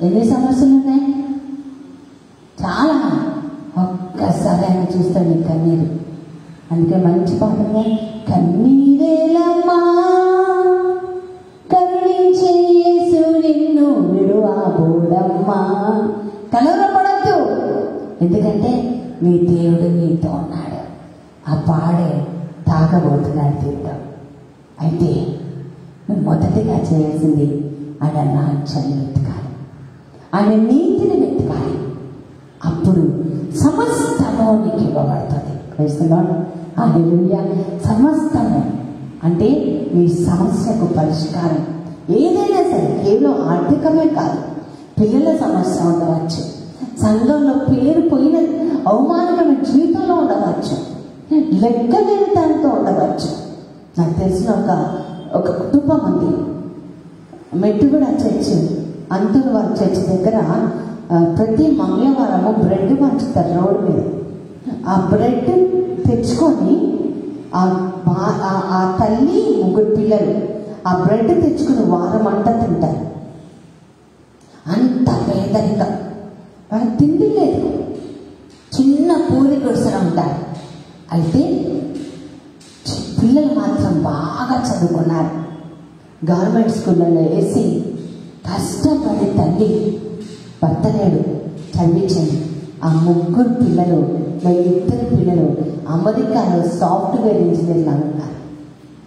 ఎన్ని సమస్యలు ఉన్నాయి? చాలా. ఒక్కసారి ఆయన చూస్తాడు నీ కన్నీరు. అందుకే మంచి పాట ఉన్నాయి, కన్నీరేలమ్మా కరుణించే యేసు నిన్ను విడువబోడమ్మా. కలవరపడద్దు, ఎందుకంటే నీ దేవుడు నీతో ఉన్నాడు. ఆ పాడే తాగబోతున్నాడు దేవుడు. అయితే నువ్వు మొదటిగా చేయాల్సింది ఆయన రాజ్యాన్ని వెతకాలి, ఆయన నీతిని వెతకాలి. అప్పుడు సమస్తము నీకు ఇవ్వబడుతుంది. క్రైస్తవుడు హల్లెలూయా. సమస్తము అంటే మీ సమస్యకు పరిష్కారం ఏదైనా సరే, కేవలం ఆర్థికమే కాదు. పిల్లల సమస్య ఉండవచ్చు, సంఘంలో పేరు పోయిన అవమానకమైన జీవితంలో ఉండవచ్చు, లెక్కలేని దాంతో ఉండవచ్చు. నాకు తెలిసిన ఒక కుటుంబం ఉంది, మెట్టుగూడ చర్చి, అంతూరు వారి చర్చి దగ్గర ప్రతి మంగళవారము బ్రెడ్ పంచుతారు రోడ్డు మీద. ఆ బ్రెడ్ తెచ్చుకొని ఆ తల్లి ముగ్గురు పిల్లలు ఆ బ్రెడ్ తెచ్చుకుని వారం అంతా తింటారు. అంత పేదరికం, వాళ్ళకి తిండి లేదు, చిన్న పూరి గుడిసెన ఉంటారు. అయితే పిల్లలు మాత్రం బాగా చదువుకున్నారు, గవర్నమెంట్ స్కూళ్ళలో వేసి కష్టపడి తల్లి భర్త లేడు చదివించండి. ఆ ముగ్గురు పిల్లలు, ఇద్దరు పిల్లలు అమెరికాలో సాఫ్ట్వేర్ ఇంజనీర్లు ఉన్నారు.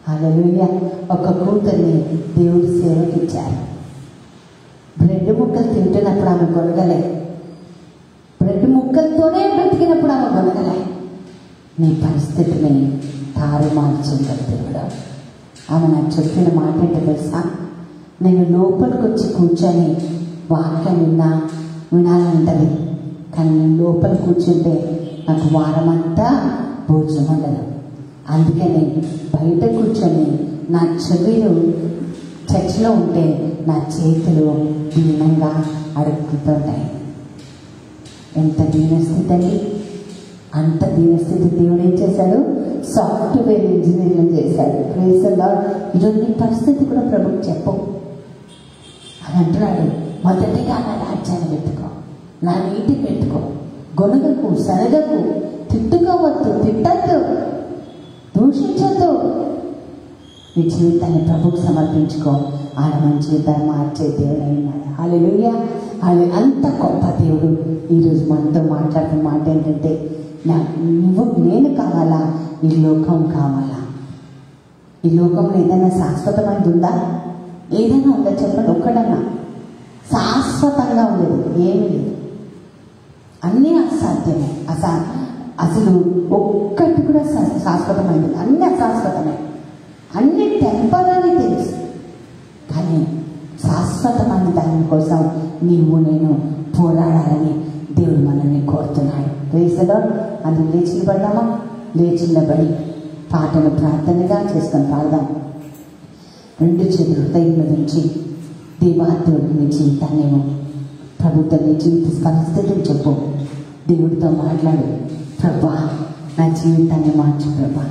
హల్లెలూయా. ఒక కూతుర్ని దేవుడి సేవకి ఇచ్చారు. బ్రెడ్ ముక్కలు తింటున్నప్పుడు ఆమె కొనగలే, బ్రెడ్ ముక్కలతోనే బ్రతికినప్పుడు ఆమె కొనగలే. నీ పరిస్థితిని తారుమార్చింది దేవుడు. ఆమె నాకు చెప్పిన మాట ఏంటో తెలుసా? నేను లోపలికి వచ్చి కూర్చొని వాక్యం వినాలంటది, కానీ నేను లోపల కూర్చుంటే నాకు వారమంతా భోజనం ఉండదు. అందుకని బయట కూర్చొని నా చెవులు చర్చిలో ఉంటే నా చేతులు దీనంగా అడుగుతుంటాయి. ఎంత దీనస్థితి అండి! అంత దీనస్థితి దేవుడు ఏం చేశాడు? సాఫ్ట్వేర్ ఇంజనీరింగ్ చేశాడు. Praise the lord. ఈరోజు నీ పరిస్థితి కూడా ప్రభుకు చెప్పు అని అంటున్నాడు. మొదటిగా నా రాజ్యాన్ని పెట్టుకో, నా నీటి పెట్టుకో, గొనుగకు సరగకు, తిట్టుకోవద్దు, తిట్టద్దు, దూషించద్దు. నీ జీవితాన్ని ప్రభుకు సమర్పించుకో. ఆయన మన జీవితాన్ని మార్చే దేవుడు అయినాడు. హల్లెలూయా. అంత గొప్ప దేవుడు ఈరోజు మనతో మాట్లాడుతున్న మాట ఏంటంటే, నేను కావాలా, ఈ లోకం కావాలా? ఈ లోకంలో ఏదైనా శాశ్వతమైనది ఉందా? ఏదైనా ఉందా చెప్పండి, ఒక్కడన్నా శాశ్వతంగా ఉండేది ఏమీ లేదు. అన్నీ అసాధ్యమే. అసలు ఒక్కటి కూడా శాశ్వతమైనది, అన్నీ అశాశ్వతమే, అన్ని టెంపరీ థింగ్స్. కానీ శాశ్వతమైన దాని కోసం నీవు నేను పోరాడాలని దేవుడు మనల్ని కోరుతున్నాడు. Praise the lord. అందుకు లేచి నిలబడదామా? లేచి నిలబడి పాటను ప్రార్థనగా చేసుకొని పాడదాం. రెండు చేతులు హృదయంలో నుంచి దేవాదేవుడు నీ జీవితాన్నేమో ప్రభుత్వం నీ జీవిత పరిస్థితిని చెప్పు. దేవుడితో మాట్లాడు. ప్రభా, నా జీవితాన్ని మార్చు ప్రభా.